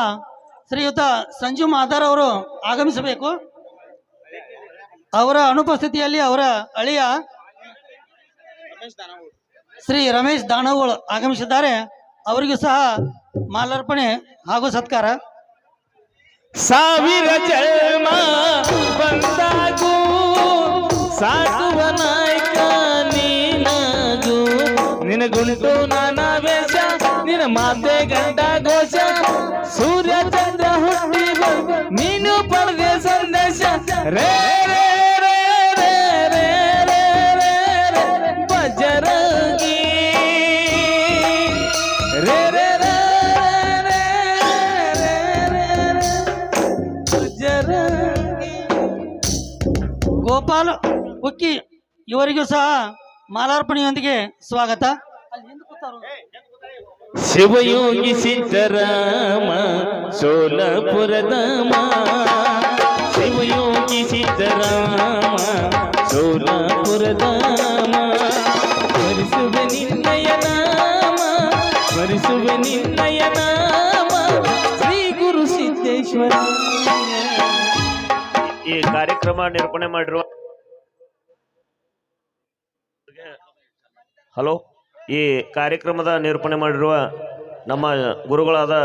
ಶ್ರೀಯುತ ಸಂಜು ಮಾದಾರ್ ಅವರು ಆಗಮಿಸಬೇಕು. ಅವರ ಅನುಪಸ್ಥಿತಿಯಲ್ಲಿ ಅವರ ಅಳಿಯ ಶ್ರೀ ರಮೇಶ್ ದಾನವೋಳ್ ಆಗಮಿಸಿದ್ದಾರೆ. ಅವರಿಗೂ ಸಹ ಮಾಲಾರ್ಪಣೆ ಹಾಗೂ ಸತ್ಕಾರ. ಸಾವಿರ ಜನ್ಮ ಬಂದಾಗೂ ಸಾಕುವ ನಾಯಕ ನೀನಾಗೂ, ನಿನಗುಂಟು ನಾನಾ ವೇಷ, ನಿನ್ನ ಮಾತೆ ಗಂಡ ಘೋಷ, ಸೂರ್ಯ ಚಂದ್ರ ಹುಟ್ಟಿ ನೀನು ಪಡೆದ ಸಂದೇಶ. ರೇ ರೇ ರೇ ರೇ ರೇ ರೇ ರೇ ರೇ ಬಜರಂಗಿ, ರೇ ರೇ ರೇ ರೇ ರೇ ರೇ ಬಜರಂಗಿ. ಗೋಪಾಲ್ ಉಕ್ಕಿ ಇವರಿಗೂ ಸಹ ಮಾಲಾರ್ಪಣೆಯೊಂದಿಗೆ ಸ್ವಾಗತ. ಶಿವಯೋಗಿ ಸಿದ್ದರಾಮ ಸೋಲಪುರದ ಶಿವಯೋಗಿ ಸಿದ್ದರಾಮ ಸೋಲಪುರದ ಸ್ಮರಿಸುವೆ ನಿನ್ನಯ ನಾಮ, ಸ್ಮರಿಸುವೆ ನಿನ್ನಯ ನಾಮ, ಶ್ರೀ ಗುರು ಸಿದ್ದೇಶ್ವರ. ಈ ಕಾರ್ಯಕ್ರಮ ನಿರೂಪಣೆ ಮಾಡಿರುವ ಈ ಕಾರ್ಯಕ್ರಮದ ನಿರೂಪಣೆ ಮಾಡಿರುವ ನಮ್ಮ ಗುರುಗಳಾದ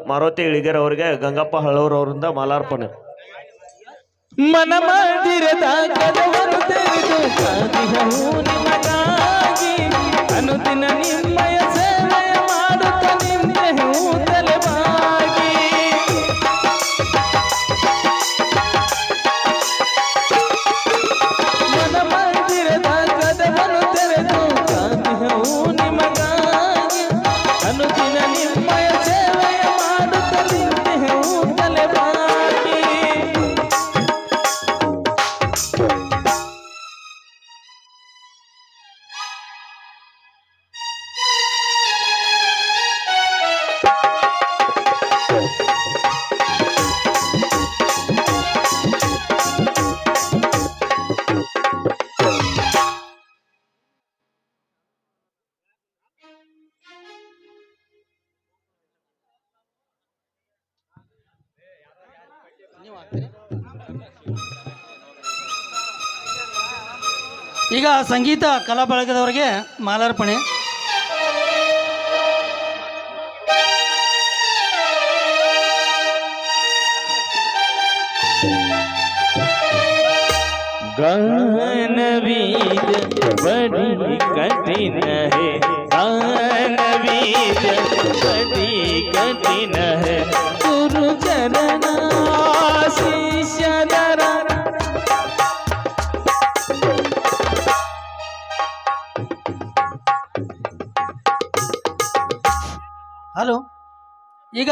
ಮಾರುತಿ ಇಳಿಗೆರೆ ಅವರಿಗೆ ಗಂಗಪ್ಪ ಹಳ್ಳೂರ್ ಅವರಿಂದ ಮಾಲಾರ್ಪಣೆ. ಮನ ಮಂದಿರದ ಕದವನ್ನು ತೆರೆದು ಕಾದಿಹವು ನಿಮಗಾಗಿ, ಅನುದಿನ ನಿಮ್ಮಯ ಸೇವೆಯ ಮಾಡ ಮಾಡುತ್ತ ನಿಂತೆವು ತಲೆಬಾಗಿ ಮನ ಮಂದಿರದ ಕದವನ್ನು ತೆರೆದು ಕಾದಿಹವು ನಿಮಗಾಗಿ ಅನುದಿನ ನಿಮ್ಮಯ ಸೇವೆಯ ಮಾಡುತ್ತ ನಿಂತೆವು ತಲೆಬಾಗಿ ಈಗ ಸಂಗೀತ ಕಲಾ ಬಳಗದವರಿಗೆ ಮಾಲಾರ್ಪಣೆ. गान बीज बड़ी कठिन है गान बीज बड़ी कठिन है गुरु चरण शिष्य दर ಹಲೋ, ಈಗ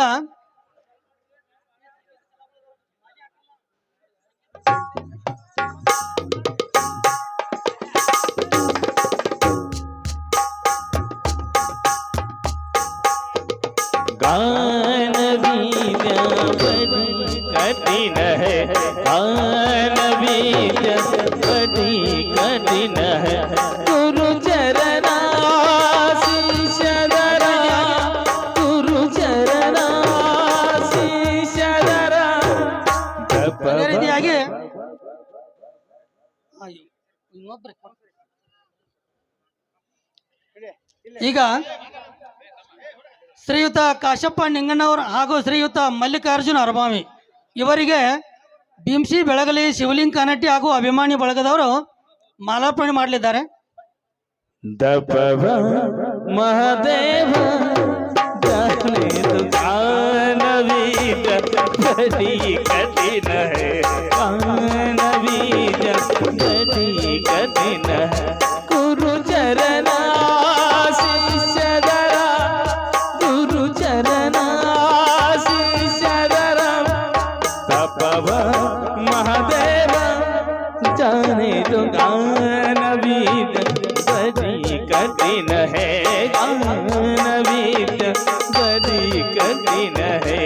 गान बीज बड़ी कठिन है गान बीज बड़ी कठिन है गुरु चरण शिष्य दर गुरु चरण शिष्य दर ಅದೇ ರೀತಿಯಾಗಿ ಈಗ ಶ್ರೀಯುತ ಕಾಶಪ್ಪ ನಿಂಗಣ್ಣವ್ರು ಹಾಗೂ ಶ್ರೀಯುತ ಮಲ್ಲಿಕಾರ್ಜುನ ಅರಬಾವಿ ಇವರಿಗೆ ಭೀಮ್ಸಿ ಬೆಳಗಲಿ ಶಿವಲಿಂಗ ಕನಟ್ಟಿ ಹಾಗೂ ಅಭಿಮಾನಿ ಬಳಗದವರು ಮಾಲಾರ್ಪಣೆ ಮಾಡಲಿದ್ದಾರೆ. दपव महादेव जाने तो गान बीज बड़ी कठिन है गान बीज बड़ी कठिन है गुरु चरण शिष्य दर गुरु चरण शिष्य दर तपव महादेव जाने तो गान बीज बड़ी कठिन है गान बीज बड़ी कठिन है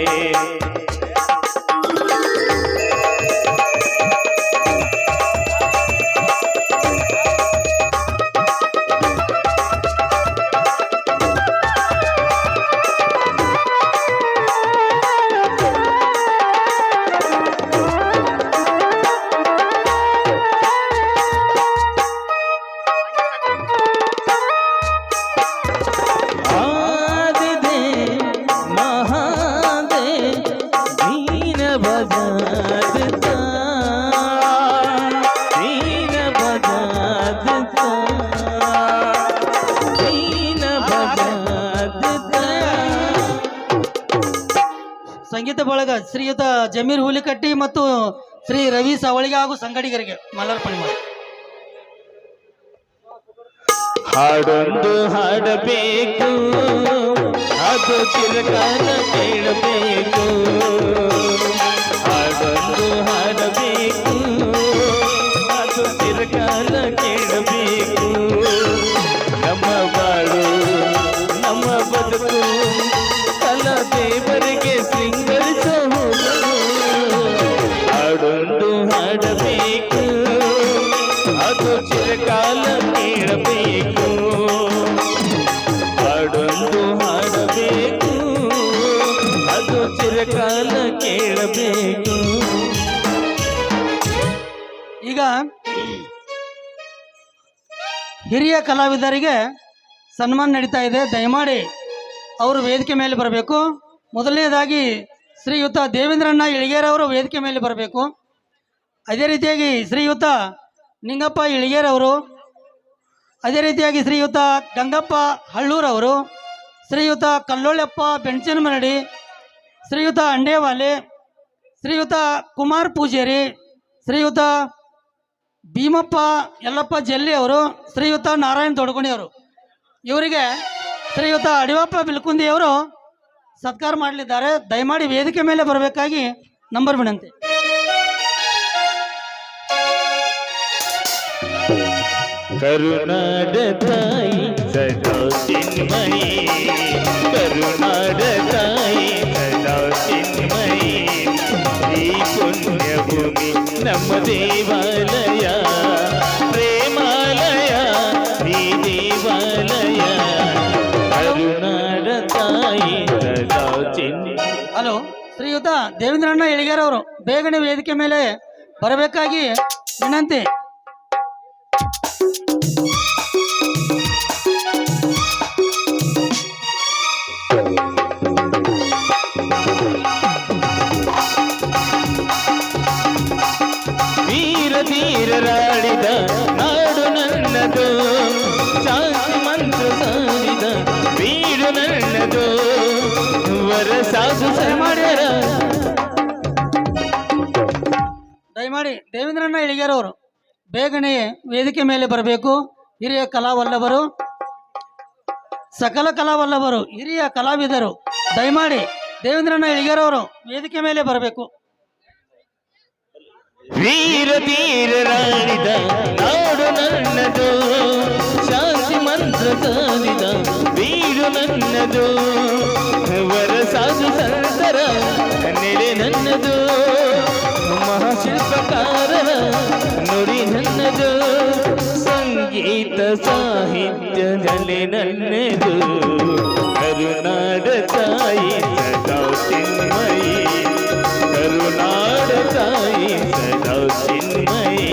ಸಂಗೀತ ಬಳಗ ಶ್ರೀಯುತ ಜಮೀರ್ ಹುಲಿಕಟ್ಟಿ ಮತ್ತು ಶ್ರೀ ರವಿ ಸಾವಳಿಗೆ ಹಾಗೂ ಸಂಗಡಿಗರಿಗೆ ಮಾಲಾರ್ಪಣೆ ಮಾಡಿ. ಹಾಡೊಂದು ಹಾಡಬೇಕು ಅದು ಚಿರಕಾಲ ಕೇಳಬೇಕು ಹಾಡೊಂದು ಹಾಡಬೇಕು ಅದು ಚಿರಕಾಲ ಕೇಳಬೇಕು ನಮ್ಮ ಬಾಳು ನಮ್ಮ ಬದುಕು ಕಲ ದೇವರಿಗೆ ಶೃಂಗರಿಸೋ ಹಾಡೊಂದು ಹಾಡಬೇಕು ಅದು ಚಿರಕಾಲ ಕೇಳಬೇಕು ಹಾಡೊಂದು ಹಾಡಬೇಕು ಅದು ಚಿರಕಾಲ ಕೇಳಬೇಕು. ಈಗ ಹಿರಿಯ ಕಲಾವಿದರಿಗೆ ಸನ್ಮಾನ ನಡೀತಾ ಇದೆ. ದಯಮಾಡಿ ಅವರು ವೇದಿಕೆ ಮೇಲೆ ಬರಬೇಕು. ಮೊದಲನೇದಾಗಿ ಶ್ರೀಯುತ ದೇವೇಂದ್ರಣ್ಣ ಇಳಿಗೇರವರು ವೇದಿಕೆ ಮೇಲೆ ಬರಬೇಕು. ಅದೇ ರೀತಿಯಾಗಿ ಶ್ರೀಯುತ ನಿಂಗಪ್ಪ ಇಳಿಗೇರವರು, ಅದೇ ರೀತಿಯಾಗಿ ಶ್ರೀಯುತ ಗಂಗಪ್ಪ ಹಳ್ಳೂರವರು, ಶ್ರೀಯುತ ಕಲ್ಲೊಳ್ಳೆಪ್ಪ ಬೆಂಚನಮರಡಿ, ಶ್ರೀಯುತ ಅಂಡೇವಾಲೆ, ಶ್ರೀಯುತ ಕುಮಾರ್ ಪೂಜಾರಿ, ಶ್ರೀಯುತ ಭೀಮಪ್ಪ ಯಲ್ಲಪ್ಪ ಜಲ್ಲಿ ಅವರು, ಶ್ರೀಯುತ ನಾರಾಯಣ್ ದೊಡ್ಗುಣಿ ಅವರು. ಇವರಿಗೆ ಶ್ರೀಯುತ ಅಡಿವಪ್ಪ ಬಿಲ್ಕುಂದಿ ಅವರು ಸತ್ಕಾರ ಮಾಡಲಿದ್ದಾರೆ. ದಯಮಾಡಿ ವೇದಿಕೆ ಮೇಲೆ ಬರಬೇಕಾಗಿ ನಂಬರ್ ವಿನಂತಿ. ಕರುನಾಡ ತಾಯಿ ಸದಾ ಚಿನ್ಮಯಿ, ಕರುನಾಡ ತಾಯಿ ಸದಾ ಚಿನ್ಮಯಿ, ಈ ಪುಣ್ಯ ಭೂಮಿ ನಮ್ಮ ದೇವಾಲಯ, ಪ್ರೇಮಾಲಯ ಈ ದೇವಾಲಯ, ಕರುನಾಡ ತಾಯಿ ಸದಾ ಚಿನ್ಮಯಿ. ಹಲೋ, ಶ್ರೀಯುತ ದೇವೇಂದ್ರಣ್ಣ ಎಳಿಗಾರ್ ಅವರು ಬೇಗನೆ ವೇದಿಕೆ ಮೇಲೆ ಬರಬೇಕಾಗಿ ವಿನಂತಿ. ವೀರ ಧೀರರಾಡಿದ ನಾಡು ನನ್ನದು, ಶಾಂತಿ ಮಂತ್ರ ಸಾರಿದ ಬೀಡು ನನ್ನದು, ವರ ಸಾಸು ಸಮಾಡ್ಯರ. ದಯಮಾಡಿ ದೇವೇಂದ್ರಣ್ಣ ಎಳಿಗಾರ್ ಅವರು ಬೇಗನೆ ವೇದಿಕೆ ಮೇಲೆ ಬರಬೇಕು. ಹಿರಿಯ ಕಲಾವಲ್ಲಭರು, ಸಕಲ ಕಲಾವಲ್ಲಭರು, ಹಿರಿಯ ಕಲಾವಿದರು, ದಯಮಾಡಿ ದೇವೇಂದ್ರಣ್ಣ ಎಳಿಗಾರ್ ಅವರು ವೇದಿಕೆ ಮೇಲೆ ಬರಬೇಕು. ವೀರ ಧೀರರಾಡಿದ ನಾಡು ನನ್ನದು, ಶಾಂತಿ ಮಂತ್ರ ಸಾರಿದ ಬೀಡು ನನ್ನದು, ವರ ಸಾಧು ಸಂತರ ನೆಲೆ ನನ್ನದು, ಮಹಾಶಿಲ್ಪಕಾರರ ನುಡಿ ನನ್ನದು, ಸಂಗೀತ ಸಾಹಿತ್ಯ ನೆಲೆ ನನ್ನದು, ಕರುನಾಡ ತಾಯಿ ಸದಾ ಚಿನ್ಮಯಿ, ಕರುನಾಡ ತಾಯಿ ಸದಾ ಚಿನ್ಮಯಿ.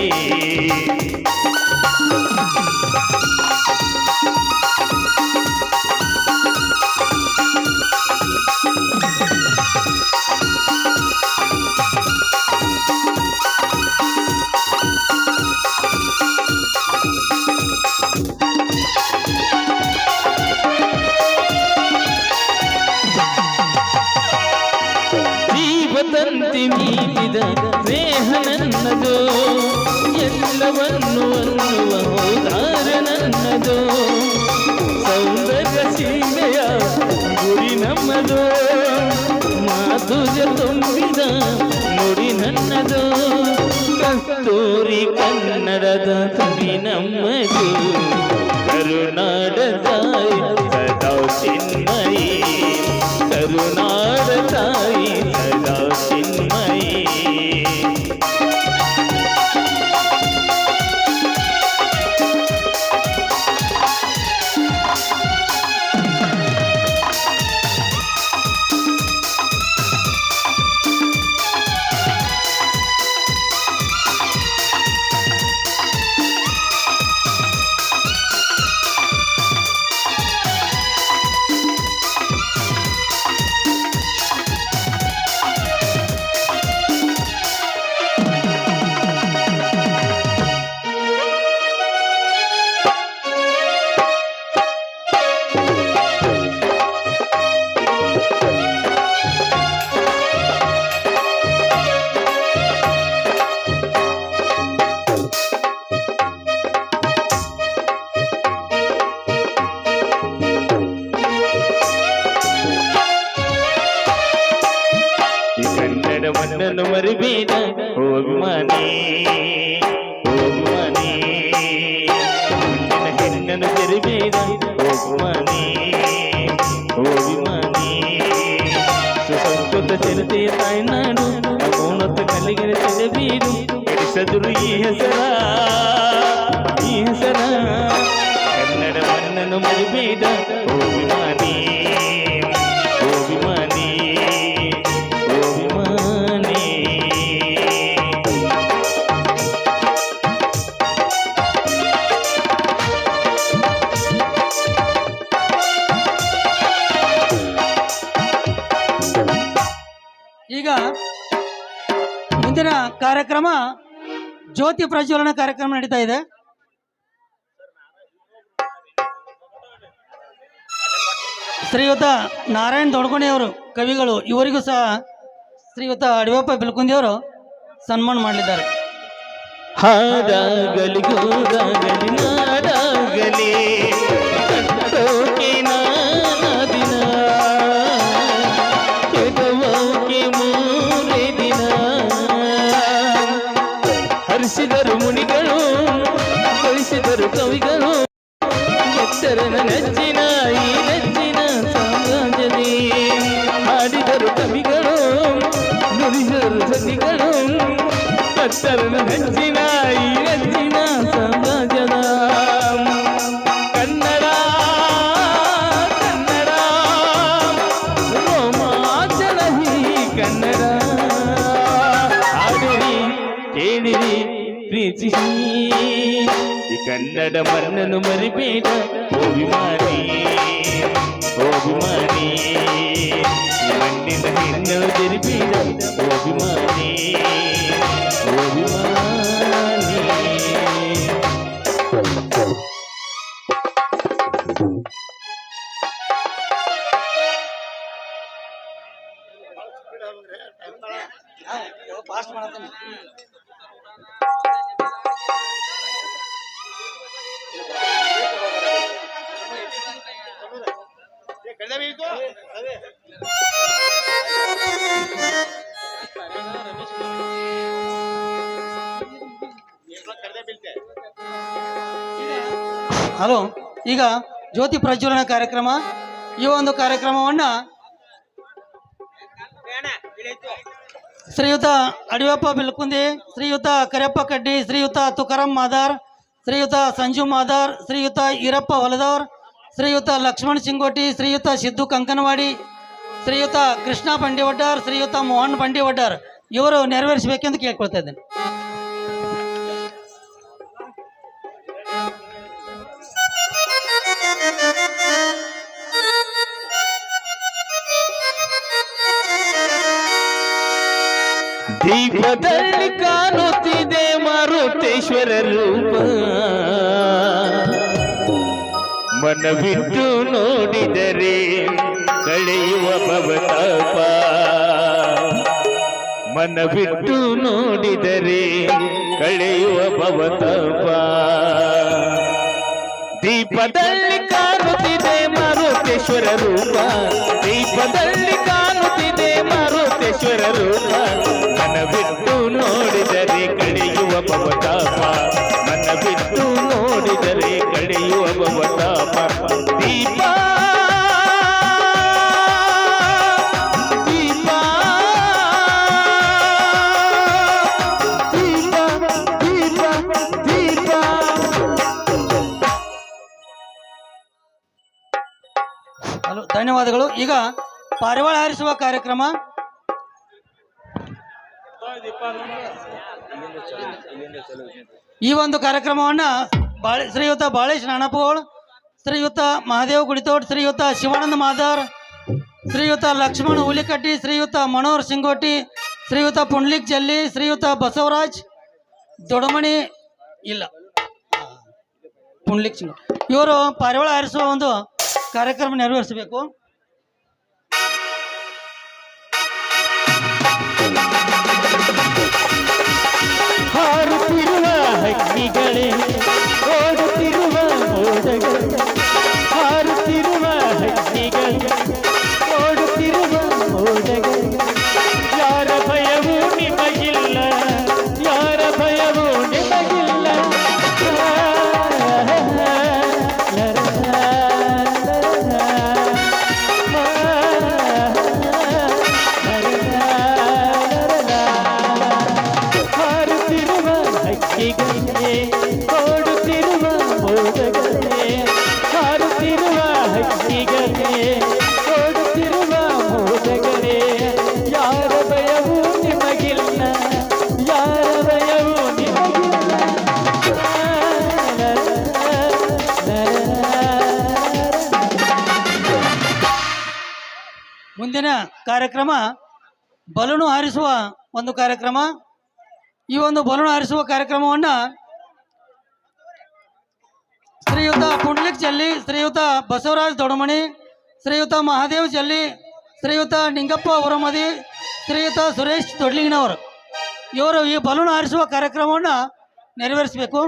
ಜೀವದಂತೆ ಮೀಟಿದ ಸ್ನೇಹ ನನ್ನದು, ಎಲ್ಲವನ್ನು ಅನ್ನುವ ಹೋದಾರ ನನ್ನದು, ಸೌಂದರ್ಯ ಸೀಮೆಯ ಗುರಿ ನಮ್ಮದು, ಮಾಧುರ್ಯ ತುಂಬಿದ ನುಡಿ ನನ್ನದು, ಕಸ್ತೂರಿ ಕನ್ನಡದ ತುಡಿ ನಮ್ಮದು, ಕರುನಾಡ ತಾಯಿ ಸದಾ ಚಿನ್ಮಯಿ, ಕರುನಾಡ ತಾಯಿ ಸದಾ ಚಿನ್ಮಯಿ. ಕನ್ನಡ ಮಣ್ಣನ್ನು ಮರಿಬೇಡ ಹೋಗುವಾನೇ, ಹೋಗುವಾನೇ, ಮಣ್ಣಿನ ಹೆಣ್ಣನ್ನು ತೆರಿಬೇಡ ಹೋಗುವಾನೇ, ಹೋಗುವಾನೇ, ಸುಸಂಸ್ಕೃತ ಜನತೆಯ ತಾಯ್ನಾಡು ಮೌನತ ಕಲಿಗರ ತೆರೆಬೀಡು, ಎಡಿಸದ್ರು ಈ ಹೆಸರ, ಈ ಹೆಸರ, ಕನ್ನಡ ಮಣ್ಣನ್ನು ಮರಿಬೇಡ ಹೋಗುವಾನೇ, ಹೋಗುವಾನೇ, ಹೋಗುವಾನೇ. ಈಗ ಮುಂದಿನ ಕಾರ್ಯಕ್ರಮ ಜ್ಯೋತಿ ಪ್ರಜ್ವಲನ ಕಾರ್ಯಕ್ರಮ ನಡೀತಾ ಇದೆ. ಶ್ರೀಯುತ ನಾರಾಯಣ್ ದೊಡ್ಕೋಣಿಯವರು ಕವಿಗಳು, ಇವರಿಗೂ ಸಹ ಶ್ರೀಯುತ ಅಡಿಯಪ್ಪ ಬಿಲ್ಕುಂದಿಯವರು ಸನ್ಮಾನ ಮಾಡಲಿದ್ದಾರೆ. ಹಾಡಾಗಲಿ ಗೂಡಾಗಲಿ ನಾಡಾಗಲಿ ಕಟ್ಟೋಕೆ ನಾನದಿನ ಕೆಡವೋಕೆ ಮೂರೇ ದಿನ ಹರಿಸಿದರು ಮುನಿಗಳು ಬಯಸಿದರು ಕವಿಗಳು ಎತ್ತರನ ನೆಚ್ಚಿನ ಈ ನೆಚ್ಚಿನ ಸಾಮ್ರಾಜ್ಯದಿ ಹಾಡಿದರು ಕವಿಗಳು ನುಡಿದರು ಸತಿಗಳು ಎತ್ತರನ ನೆಚ್ಚಿನ ಈ ನೆಚ್ಚಿನ ಸಾಮ್ರಾಜ್ಯದ ಕನ್ನಡ ಕನ್ನಡ ರೋಮಾಂಚನ ಈ ಕನ್ನಡ ಹಾಡಿರಿ ಕೇಳಿರಿ ಪ್ರೀತಿಸಿ ಈ ಕನ್ನಡ ಮಣ್ಣನ್ನು ಮರಿಬೇಡ ಹೋಗಿ ಮಾರಿ ಈ ಮಣ್ಣಿನ ಹೆಣ್ಣು ಜರಿಬೇಡ ಹೋಗಿ ಮಾರಿ ಹಲೋ, ಈಗ ಜ್ಯೋತಿ ಪ್ರಜ್ವಲನ ಕಾರ್ಯಕ್ರಮ. ಈ ಒಂದು ಕಾರ್ಯಕ್ರಮವನ್ನು ಶ್ರೀಯುತ ಅಡಿಯಪ್ಪ ಬಿಲ್ಕುಂದಿ, ಶ್ರೀಯುತ ಕರೆಯಪ್ಪ ಕಡ್ಡಿ, ಶ್ರೀಯುತ ತುಕಾರಾಮ್ ಮಾದಾರ್, ಶ್ರೀಯುತ ಸಂಜು ಮಾದಾರ್, ಶ್ರೀಯುತ ಈರಪ್ಪ ಹೊಲದವ್ರ, ಶ್ರೀಯುತ ಲಕ್ಷ್ಮಣ್ ಸಿಂಗೋಟಿ, ಶ್ರೀಯುತ ಸಿದ್ದು ಕಂಕನವಾಡಿ, ಶ್ರೀಯುತ ಕೃಷ್ಣ ಬಂಡಿವಡ್ಡರ್, ಶ್ರೀಯುತ ಮೋಹನ್ ಬಂಡಿವಡ್ಡರ್ ಇವರು ನೆರವೇರಿಸಬೇಕೆಂದು ಕೇಳ್ಕೊಳ್ತಾ ಇದ್ದೇನೆ. ದೀಪದಲ್ಲಿ ಕಾಣುತ್ತಿದೆ ಮಾರುತೇಶ್ವರ ರೂಪ, ಮನವಿಟ್ಟು ನೋಡಿದರೆ ಕಳೆಯುವ ಭವತಾಪ, ಮನವಿಟ್ಟು ನೋಡಿದರೆ ಕಳೆಯುವ ಭವತಾಪ. ದೀಪದಲ್ಲಿ ಕಾಣುತ್ತಿದೆ ಮಾರುತೇಶ್ವರ ರೂಪ, ದೀಪದಲ್ಲಿ ಕಾಣುತ್ತಿದೆ ಮಾರುತೇಶ್ವರ ರೂಪ, ಮನವಿಟ್ಟು ನೋಡಿದರೆ ಕಳೆಯುವ ಭವತಾಪ, ಮನವಿಟ್ಟು ನೋಡಿದರೆ ಕಳೆಯುವ ಭವತಾಪ. ದೀಪ ದೀಪ ದೀಪ ದೀಪ ದೀಪ. ಹಲೋ, ಧನ್ಯವಾದಗಳು. ಈಗ ಪಾರಿವಾಳ ಹಾರಿಸುವ ಕಾರ್ಯಕ್ರಮ. ಈ ಒಂದು ಕಾರ್ಯಕ್ರಮವನ್ನು ಶ್ರೀಯುತ ಬಾಳೇಶ್ ನಾಣಪೋಳ್, ಶ್ರೀಯುತ ಮಹಾದೇವ್ ಗುಡಿತೋಡ್, ಶ್ರೀಯುತ ಶಿವಾನಂದ ಮಾದಾರ್, ಶ್ರೀಯುತ ಲಕ್ಷ್ಮಣ್ ಹುಲಿಕಟ್ಟಿ, ಶ್ರೀಯುತ ಮನೋಹರ್ ಸಿಂಗೋಟಿ, ಶ್ರೀಯುತ ಪುಂಡ್ಲಿಕ್ ಜಲ್ಲಿ, ಶ್ರೀಯುತ ಬಸವರಾಜ್ ದೊಡಮಣಿ ಇಲ್ಲ ಪುಂಡ್ಲಿಕ್ ಸಿಂಗೋಟಿ ಇವರು ಪಾರಿವಾಳ ಹಾರಿಸುವ ಒಂದು ಕಾರ್ಯಕ್ರಮ ನೆರವೇರಿಸಬೇಕು. ಹಾರುತ್ತಿರುವ ಹಕ್ಕಿಗಳೇ, ಓಡುತ್ತಿರುವ ಮೋಡಗಳೇ, ಹಾರುತ್ತಿರುವ ಹಕ್ಕಿಗಳೇ, ಓಡುತ್ತಿರುವ ಮೋಡಗಳೇ, ಯಾರ ಭಯವೂ ನಿಮಗಿಲ್ಲ, ಯಾರ ಭಯವೂ ನಿಮಗಿಲ್ಲ. ಓಡುತ್ತಿರುವ ಮೋಡಗಳೇ, ಹಾರುತ್ತಿರುವ ಹಕ್ಕಿಗಳೇ, ಓಡುತ್ತಿರುವ ಮೋಡಗಳೇ, ಯಾರ ಭಯವೂ ನಿಮಗಿಲ್ಲ, ಯಾರ ಭಯವೂ ನಿಮಗಿಲ್ಲ. ಮುಂದಿನ ಕಾರ್ಯಕ್ರಮ ಬಲೂನು ಹಾರಿಸುವ ಒಂದು ಕಾರ್ಯಕ್ರಮ. ಈ ಒಂದು ಬಲೂನು ಹಾರಿಸುವ ಕಾರ್ಯಕ್ರಮವನ್ನು ಶ್ರೀಯುತ ಪುಂಡ್ಲಿಕ್ ಜಲ್ಲಿ, ಶ್ರೀಯುತ ಬಸವರಾಜ್ ದೊಡಮಣಿ, ಶ್ರೀಯುತ ಮಹಾದೇವ್ ಜಲ್ಲಿ, ಶ್ರೀಯುತ ನಿಂಗಪ್ಪ ಹೊರಮದಿ, ಶ್ರೀಯುತ ಸುರೇಶ್ ದೊಡ್ಲಿಂಗನವರು ಇವರು ಈ ಬಲೂನ್ ಹಾರಿಸುವ ಕಾರ್ಯಕ್ರಮವನ್ನು ನೆರವೇರಿಸಬೇಕು.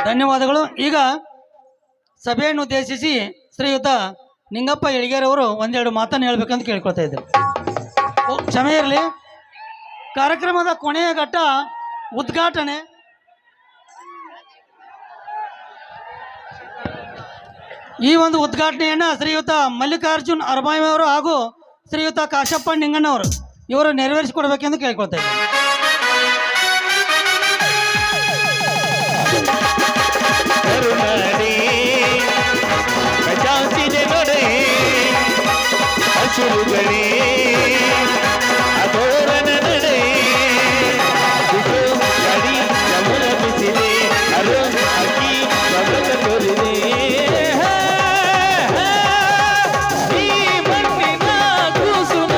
ಧನ್ಯವಾದಗಳು. ಈಗ ಸಭೆಯನ್ನು ಉದ್ದೇಶಿಸಿ ಶ್ರೀಯುತ ನಿಂಗಪ್ಪ ಎಳಿಗೇರವರು ಒಂದೆರಡು ಮಾತನ್ನು ಹೇಳಬೇಕಂತ ಕೇಳ್ಕೊಳ್ತಾ ಇದ್ದಾರೆ. ಕ್ಷಮೆ ಇರಲಿ. ಕಾರ್ಯಕ್ರಮದ ಕೊನೆಯ ಘಟ್ಟ ಉದ್ಘಾಟನೆ. ಈ ಒಂದು ಉದ್ಘಾಟನೆಯನ್ನು ಶ್ರೀಯುತ ಮಲ್ಲಿಕಾರ್ಜುನ್ ಅರಬಾಯಿ ಅವರು ಹಾಗೂ ಶ್ರೀಯುತ ಕಾಶಪ್ಪ ನಿಂಗಣ್ಣವರು ಇವರು ನೆರವೇರಿಸಿಕೊಡ್ಬೇಕೆಂದು ಕೇಳ್ಕೊಳ್ತಾ ಇದ್ದಾರೆ. ಕರುಣಾಡಿ ಕಚಾಸಿದೆ ನಡೆ ಹಸುರುಗಡೆ ಅದೋರನ ನಡೆ ಗಡಿ ಕಮಲ ಬಿಸಿದೆ ಅರು ಅಕ್ಕಿ ಕಮಲ ತೋರಿದೆ ಈ ಮಣ್ಣಿನ ಕೂಸುನ.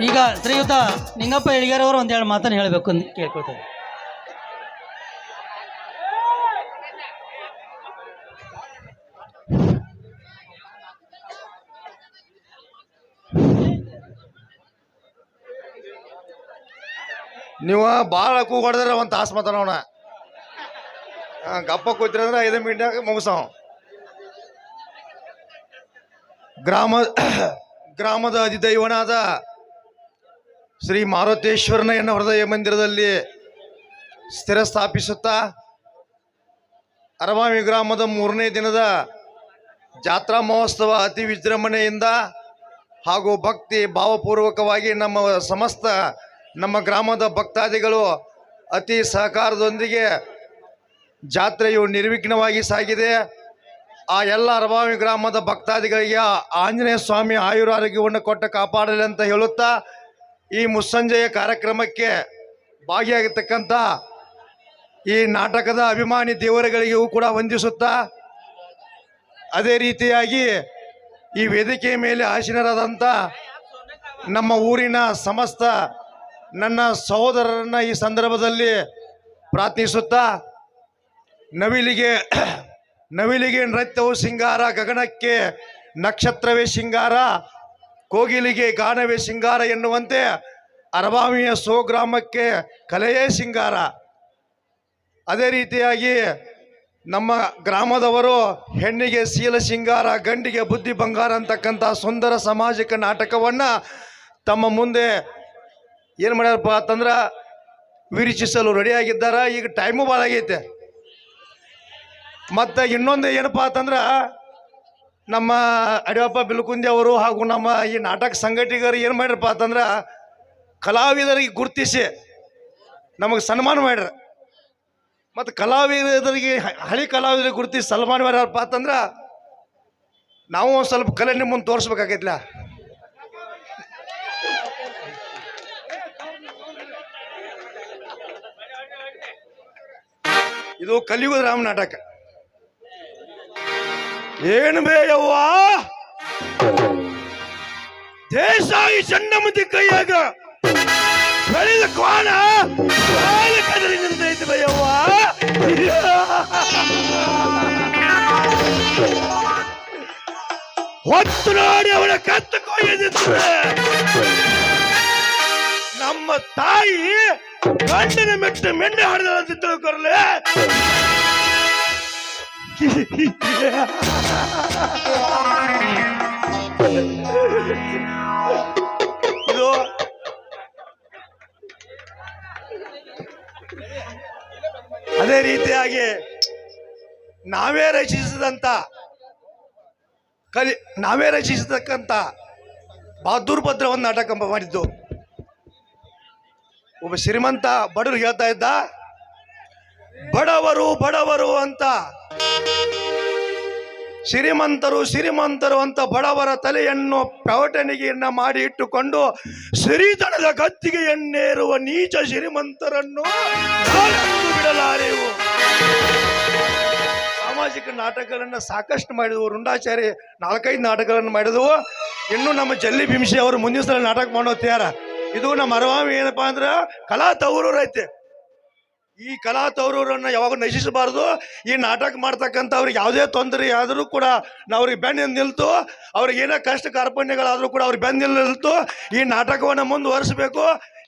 ಈಗ ಶ್ರೀಯುತ ನಿಂಗಪ್ಪ ಎಳಿಗೇರವರು ಒಂದೆರಡು ಮಾತನ್ನು ಹೇಳಬೇಕು ಅಂತ ಕೇಳ್ಕೊಳ್ತಾರೆ. ನೀವು ಭಾಳ ಕೂಗ್ ಹೊಡೆದ್ರೆ ಒಂದು ತಾಸು ಮಾತಾಡೋಣ. ಗಪ್ಪ ಕೂತ್ರಿ ಅಂದ್ರೆ 5 ಮಿನಿಟ್ನಾಗ ಮುಗಿಸೋ. ಗ್ರಾಮದ ಅಧಿದೈವನಾದ ಶ್ರೀ ಮಾರುತೇಶ್ವರನ ಎನ್ನ ಹೃದಯ ಮಂದಿರದಲ್ಲಿ ಸ್ಥಿರ ಸ್ಥಾಪಿಸುತ್ತಾ ಅರಮಾವಿ ಗ್ರಾಮದ 3ನೇ ದಿನದ ಜಾತ್ರಾ ಮಹೋತ್ಸವ ಅತಿ ವಿಜೃಂಭಣೆಯಿಂದ ಹಾಗೂ ಭಕ್ತಿ ಭಾವಪೂರ್ವಕವಾಗಿ ನಮ್ಮ ಗ್ರಾಮದ ಭಕ್ತಾದಿಗಳು ಅತಿ ಸಹಕಾರದೊಂದಿಗೆ ಜಾತ್ರೆಯು ನಿರ್ವಿಘ್ನವಾಗಿ ಸಾಗಿದೆ. ಆ ಎಲ್ಲ ಅರಬಾವಿ ಗ್ರಾಮದ ಭಕ್ತಾದಿಗಳಿಗೆ ಆಂಜನೇಯ ಸ್ವಾಮಿ ಆಯುರಾರೋಗ್ಯವನ್ನು ಕೊಟ್ಟು ಕಾಪಾಡಲಿ ಅಂತ ಹೇಳುತ್ತಾ ಈ ಮುಸ್ಸಂಜೆಯ ಕಾರ್ಯಕ್ರಮಕ್ಕೆ ಭಾಗಿಯಾಗಿರ್ತಕ್ಕಂಥ ಈ ನಾಟಕದ ಅಭಿಮಾನಿ ದೇವರುಗಳಿಗೂ ಕೂಡ ವಂದಿಸುತ್ತಾ, ಅದೇ ರೀತಿಯಾಗಿ ಈ ವೇದಿಕೆಯ ಮೇಲೆ ಆಸೀನರಾದಂಥ ನಮ್ಮ ಊರಿನ ಸಮಸ್ತ ನನ್ನ ಸಹೋದರರನ್ನು ಈ ಸಂದರ್ಭದಲ್ಲಿ ಪ್ರಾರ್ಥಿಸುತ್ತಾ, ನವಿಲಿಗೆ ನೃತ್ಯವು ಸಿಂಗಾರ, ಗಗನಕ್ಕೆ ನಕ್ಷತ್ರವೇ ಸಿಂಗಾರ, ಕೋಗಿಲಿಗೆ ಗಾನವೇ ಸಿಂಗಾರ ಎನ್ನುವಂತೆ ಅರಬಾವಿಯ ಸ್ವಗ್ರಾಮಕ್ಕೆ ಕಲೆಯೇ ಸಿಂಗಾರ. ಅದೇ ರೀತಿಯಾಗಿ ನಮ್ಮ ಗ್ರಾಮದವರು ಹೆಣ್ಣಿಗೆ ಶೀಲ ಸಿಂಗಾರ, ಗಂಡಿಗೆ ಬುದ್ಧಿ ಬಂಗಾರ ಅಂತಕ್ಕಂಥ ಸುಂದರ ಸಾಮಾಜಿಕ ನಾಟಕವನ್ನು ತಮ್ಮ ಮುಂದೆ ಏನು ಮಾಡ್ಯಾರಪ್ಪ ಅಂತಂದ್ರೆ ವಿರೀಕ್ಷಿಸಲು ರೆಡಿಯಾಗಿದ್ದಾರೆ. ಈಗ ಟೈಮು ಭಾಳ ಆಗೈತೆ. ಮತ್ತು ಇನ್ನೊಂದು ಏನಪ್ಪ ಅಂತಂದ್ರೆ ನಮ್ಮ ಅಡಿಯಪ್ಪ ಬಿಲ್ಕುಂದಿ ಅವರು ಹಾಗೂ ನಮ್ಮ ಈ ನಾಟಕ ಸಂಘಟಕರು ಏನು ಮಾಡ್ರಪ್ಪ ಅಂತಂದ್ರೆ ಕಲಾವಿದರಿಗೆ ಗುರುತಿಸಿ ನಮಗೆ ಸನ್ಮಾನ ಮಾಡ್ಯಾರ. ಮತ್ತು ಕಲಾವಿದರಿಗೆ ಹಳಿ ಕಲಾವಿದರಿಗೆ ಗುರುತಿಸಿ ಸನ್ಮಾನ ಮಾಡ್ಯಾರಪ್ಪ ಅಂತಂದ್ರೆ ನಾವು ಒಂದು ಸ್ವಲ್ಪ ಕಲೆ ನಿಮ್ಮ ಮುಂದೆ ತೋರಿಸ್ಬೇಕಾಗೈತಿಲ್ಲ. ಇದು ಕಲಿಯುಗದ ರಾಮ ನಾಟಕ. ಏನು ಬೇಯವ್ವ ದೇಶ ಈ ಸಣ್ಣ ಮಂದಿ ಕೈಯಾಗ ಬೆಳೆದ ಕೋಣ ಕದರಿ ನಿಂತೈತಿ ಬೇಯವ್ವ. ಹೊತ್ತು ನೋಡಿ ಅವಳ ಕತ್ತು ಕೊಯ್ದಿರ್ತದೆ. ನಮ್ಮ ತಾಯಿ ಗಂಡನ ಮೆಟ್ಟು ಮೆಂಡೆ ಹಾಡಿದ ತಿಳ್ಕೊರ್ಲೆ. ಇದು ಅದೇ ರೀತಿಯಾಗಿ ನಾವೇ ರಚಿಸಿದಕ್ಕಂತ ಬಹದ್ದೂರ್ ಭದ್ರ ಒಂದು ನಾಟಕ ಮಾಡಿದ್ದು. ಒಬ್ಬ ಶ್ರೀಮಂತ ಬಡವರು ಹೇಳ್ತಾ ಇದ್ದ, ಬಡವರು ಬಡವರು ಅಂತ, ಶ್ರೀಮಂತರು ಶ್ರೀಮಂತರು ಅಂತ ಬಡವರ ತಲೆಯನ್ನು ಪವಟಣಿಗೆಯನ್ನ ಮಾಡಿ ಇಟ್ಟುಕೊಂಡು ಸಿರಿತನದ ಗತ್ತಿಗೆ ಎಣ್ಣೇರುವ ನೀಚ ಶ್ರೀಮಂತರನ್ನು ನಾವೆಂದೂ ಬಿಡಲಾರೆವು. ಸಾಮಾಜಿಕ ನಾಟಕಗಳನ್ನು ಸಾಕಷ್ಟು ಮಾಡಿದವು. ರುಂಡಾಚಾರಿ 4-5 ನಾಟಕಗಳನ್ನು ಮಾಡಿದವು. ಇನ್ನು ನಮ್ಮ ಜಲ್ಲಿ ಭೀಮಶಿ ಅವರು ಮುಂದಿನ ಸಲ ನಾಟಕ ಮಾಡೋ ತಯಾರ. ಇದು ನಮ್ಮ ಅರವಾಮಿ ಏನಪ್ಪಾ ಅಂದ್ರೆ ಕಲಾ ತವರೂರು ಐತೆ. ಈ ಕಲಾ ತವರೂರನ್ನು ಯಾವಾಗ ನಶಿಸಬಾರ್ದು. ಈ ನಾಟಕ ಮಾಡ್ತಕ್ಕಂಥ ಅವ್ರಿಗೆ ಯಾವುದೇ ತೊಂದರೆ ಆದರೂ ಕೂಡ ನಾವು ಅವ್ರಿಗೆ ಬೆನ್ನು ನಿಲ್ತು, ಅವ್ರಿಗೆ ಏನೇ ಕಷ್ಟ ಕಾರ್ಪಣ್ಯಗಳಾದರೂ ಕೂಡ ಅವ್ರಿಗೆ ಬೆನ್ನು ನಿಲ್ತು ಈ ನಾಟಕವನ್ನು ಮುಂದುವರಿಸಬೇಕು,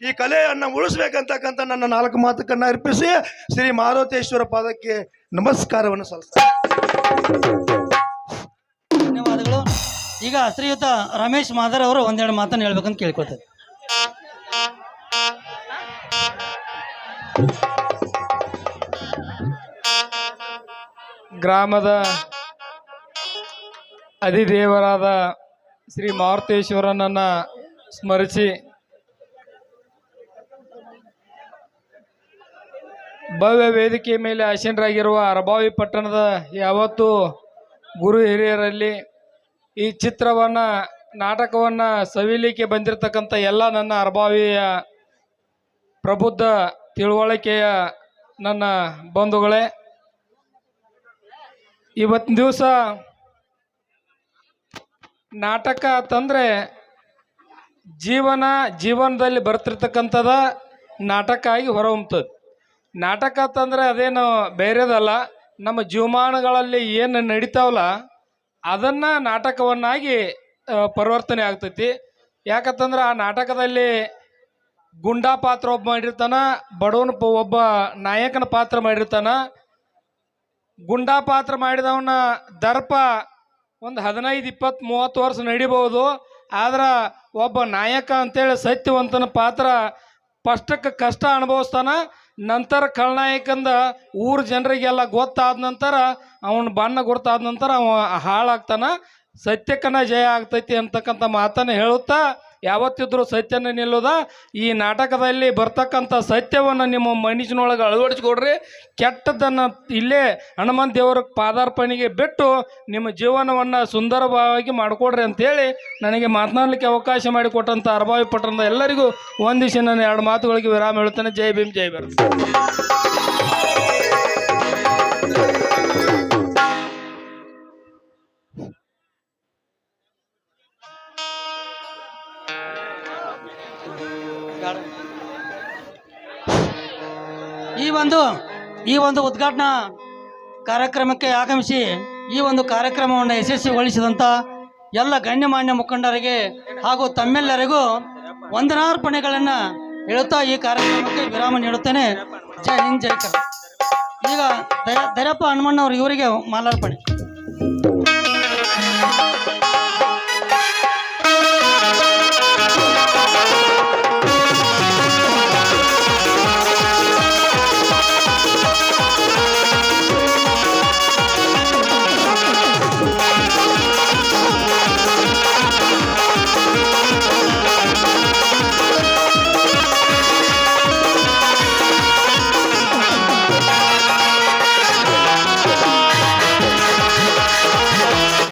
ಈ ಕಲೆಯನ್ನು ಉಳಿಸ್ಬೇಕಂತಕ್ಕಂಥ ನನ್ನ 4 ಮಾತುಕನ್ನು ಅರ್ಪಿಸಿ ಶ್ರೀ ಮಾರುತೇಶ್ವರ ಪಾದಕ್ಕೆ ನಮಸ್ಕಾರವನ್ನು ಸಲ್ಲಿಸ್ತಾರೆ. ಧನ್ಯವಾದಗಳು. ಈಗ ಶ್ರೀಯುತ ರಮೇಶ್ ಮಾದರ್ ಅವರು ಒಂದೆರಡು ಮಾತನ್ನು ಹೇಳ್ಬೇಕಂತ ಕೇಳ್ಕೊಳ್ತಾರೆ. ಗ್ರಾಮದ ಅಧಿದೇವರಾದ ಶ್ರೀ ಮಾರುತೇಶ್ವರನನ್ನು ಸ್ಮರಿಸಿ ಭವ್ಯ ವೇದಿಕೆ ಮೇಲೆ ಆಸೀನರಾಗಿರುವ ಅರಬಾವಿ ಪಟ್ಟಣದ ಯಾವತ್ತು ಗುರು ಹಿರಿಯರಲ್ಲಿ ಈ ಚಿತ್ರವನ್ನು ನಾಟಕವನ್ನು ಸವಿಲಿಕ್ಕೆ ಬಂದಿರತಕ್ಕಂಥ ಎಲ್ಲ ನನ್ನ ಅರಬಾವಿಯ ಪ್ರಬುದ್ಧ ತಿಳುವಳಿಕೆಯ ನನ್ನ ಬಂಧುಗಳೇ, ಇವತ್ತಿನ ದಿವಸ ನಾಟಕ ಅಂತಂದರೆ ಜೀವನದಲ್ಲಿ ಬರ್ತಿರ್ತಕ್ಕಂಥದ ನಾಟಕ ಆಗಿ ಹೊರಹೊಮ್ಮುತ್ತದೆ. ನಾಟಕ ಅಂತಂದರೆ ಅದೇನು ಬೇರೆದಲ್ಲ, ನಮ್ಮ ಜೀವಮಾನಗಳಲ್ಲಿ ಏನು ನಡೀತಾವಲ್ಲ ಅದನ್ನು ನಾಟಕವನ್ನಾಗಿ ಪರಿವರ್ತನೆ ಆಗ್ತೈತಿ. ಯಾಕಂತಂದ್ರೆ ಆ ನಾಟಕದಲ್ಲಿ ಗುಂಡಾ ಪಾತ್ರ ಒಬ್ಬ ಮಾಡಿರ್ತಾನ, ಬಡವನ ಒಬ್ಬ ನಾಯಕನ ಪಾತ್ರ ಮಾಡಿರ್ತಾನ. ಗುಂಡಾ ಪಾತ್ರ ಮಾಡಿದವನ ದರ್ಪ ಒಂದು 15, 20, 30 ವರ್ಷ ನಡಿಬೋದು. ಆದ್ರೆ ಒಬ್ಬ ನಾಯಕ ಅಂತೇಳಿ ಸತ್ಯವಂತನ ಪಾತ್ರ ಫಸ್ಟಕ್ಕೆ ಕಷ್ಟ ಅನುಭವಿಸ್ತಾನ. ನಂತರ ಖಳನಾಯಕಂದ ಊರ ಜನರಿಗೆಲ್ಲ ಗೊತ್ತಾದ ನಂತರ ಅವನ ಬಣ್ಣ ಗೊತ್ತಾದ ನಂತರ ಅವ ಹಾಳಾಗ್ತಾನ. ಸತ್ಯಕ್ಕನ ಜಯ ಆಗ್ತೈತಿ ಅಂತಕ್ಕಂಥ ಮಾತನ್ನು ಹೇಳುತ್ತಾ ಯಾವತ್ತಿದ್ರೂ ಸತ್ಯನ ನಿಲ್ಲೋದ. ಈ ನಾಟಕದಲ್ಲಿ ಬರ್ತಕ್ಕಂಥ ಸತ್ಯವನ್ನು ನಿಮ್ಮ ಮನಸ್ಸಿನೊಳಗೆ ಅಳವಡಿಸ್ಕೊಡ್ರಿ. ಕೆಟ್ಟದ್ದನ್ನು ಇಲ್ಲೇ ಹನುಮಂತ ದೇವರ ಪಾದಾರ್ಪಣೆಗೆ ಬಿಟ್ಟು ನಿಮ್ಮ ಜೀವನವನ್ನು ಸುಂದರವಾಗಿ ಮಾಡಿಕೊಡ್ರಿ ಅಂತೇಳಿ ನನಗೆ ಮಾತನಾಡಲಿಕ್ಕೆ ಅವಕಾಶ ಮಾಡಿಕೊಟ್ಟಂಥ ಅರಬಾವಿ ಪಟ್ಟಣದ ಎಲ್ಲರಿಗೂ ಒಂದಿಸಿ ನಾನು 2 ಮಾತುಗಳಿಗೆ ವಿರಾಮ ಹೇಳ್ತೇನೆ. ಜೈ ಭೀಮ್, ಜೈ ಭಾರತ್. ಈ ಒಂದು ಉದ್ಘಾಟನಾ ಕಾರ್ಯಕ್ರಮಕ್ಕೆ ಆಗಮಿಸಿ ಈ ಒಂದು ಕಾರ್ಯಕ್ರಮವನ್ನು ಯಶಸ್ವಿಗೊಳಿಸಿದಂಥ ಎಲ್ಲ ಗಣ್ಯಮಾನ್ಯ ಮುಖಂಡರಿಗೆ ಹಾಗೂ ತಮ್ಮೆಲ್ಲರಿಗೂ ವಂದನಾರ್ಪಣೆಗಳನ್ನು ಹೇಳುತ್ತಾ ಈ ಕಾರ್ಯಕ್ರಮಕ್ಕೆ ವಿರಾಮ ನೀಡುತ್ತೇನೆ. ಜೈ ಹಿಂದ್, ಜೈ ಕರ್ನಾಟಕ. ಈಗ ದರ್ಯಪ್ಪ ಹನುಮಣ್ಣವ್ರು ಇವರಿಗೆ ಮಾಲಾರ್ಪಣೆ.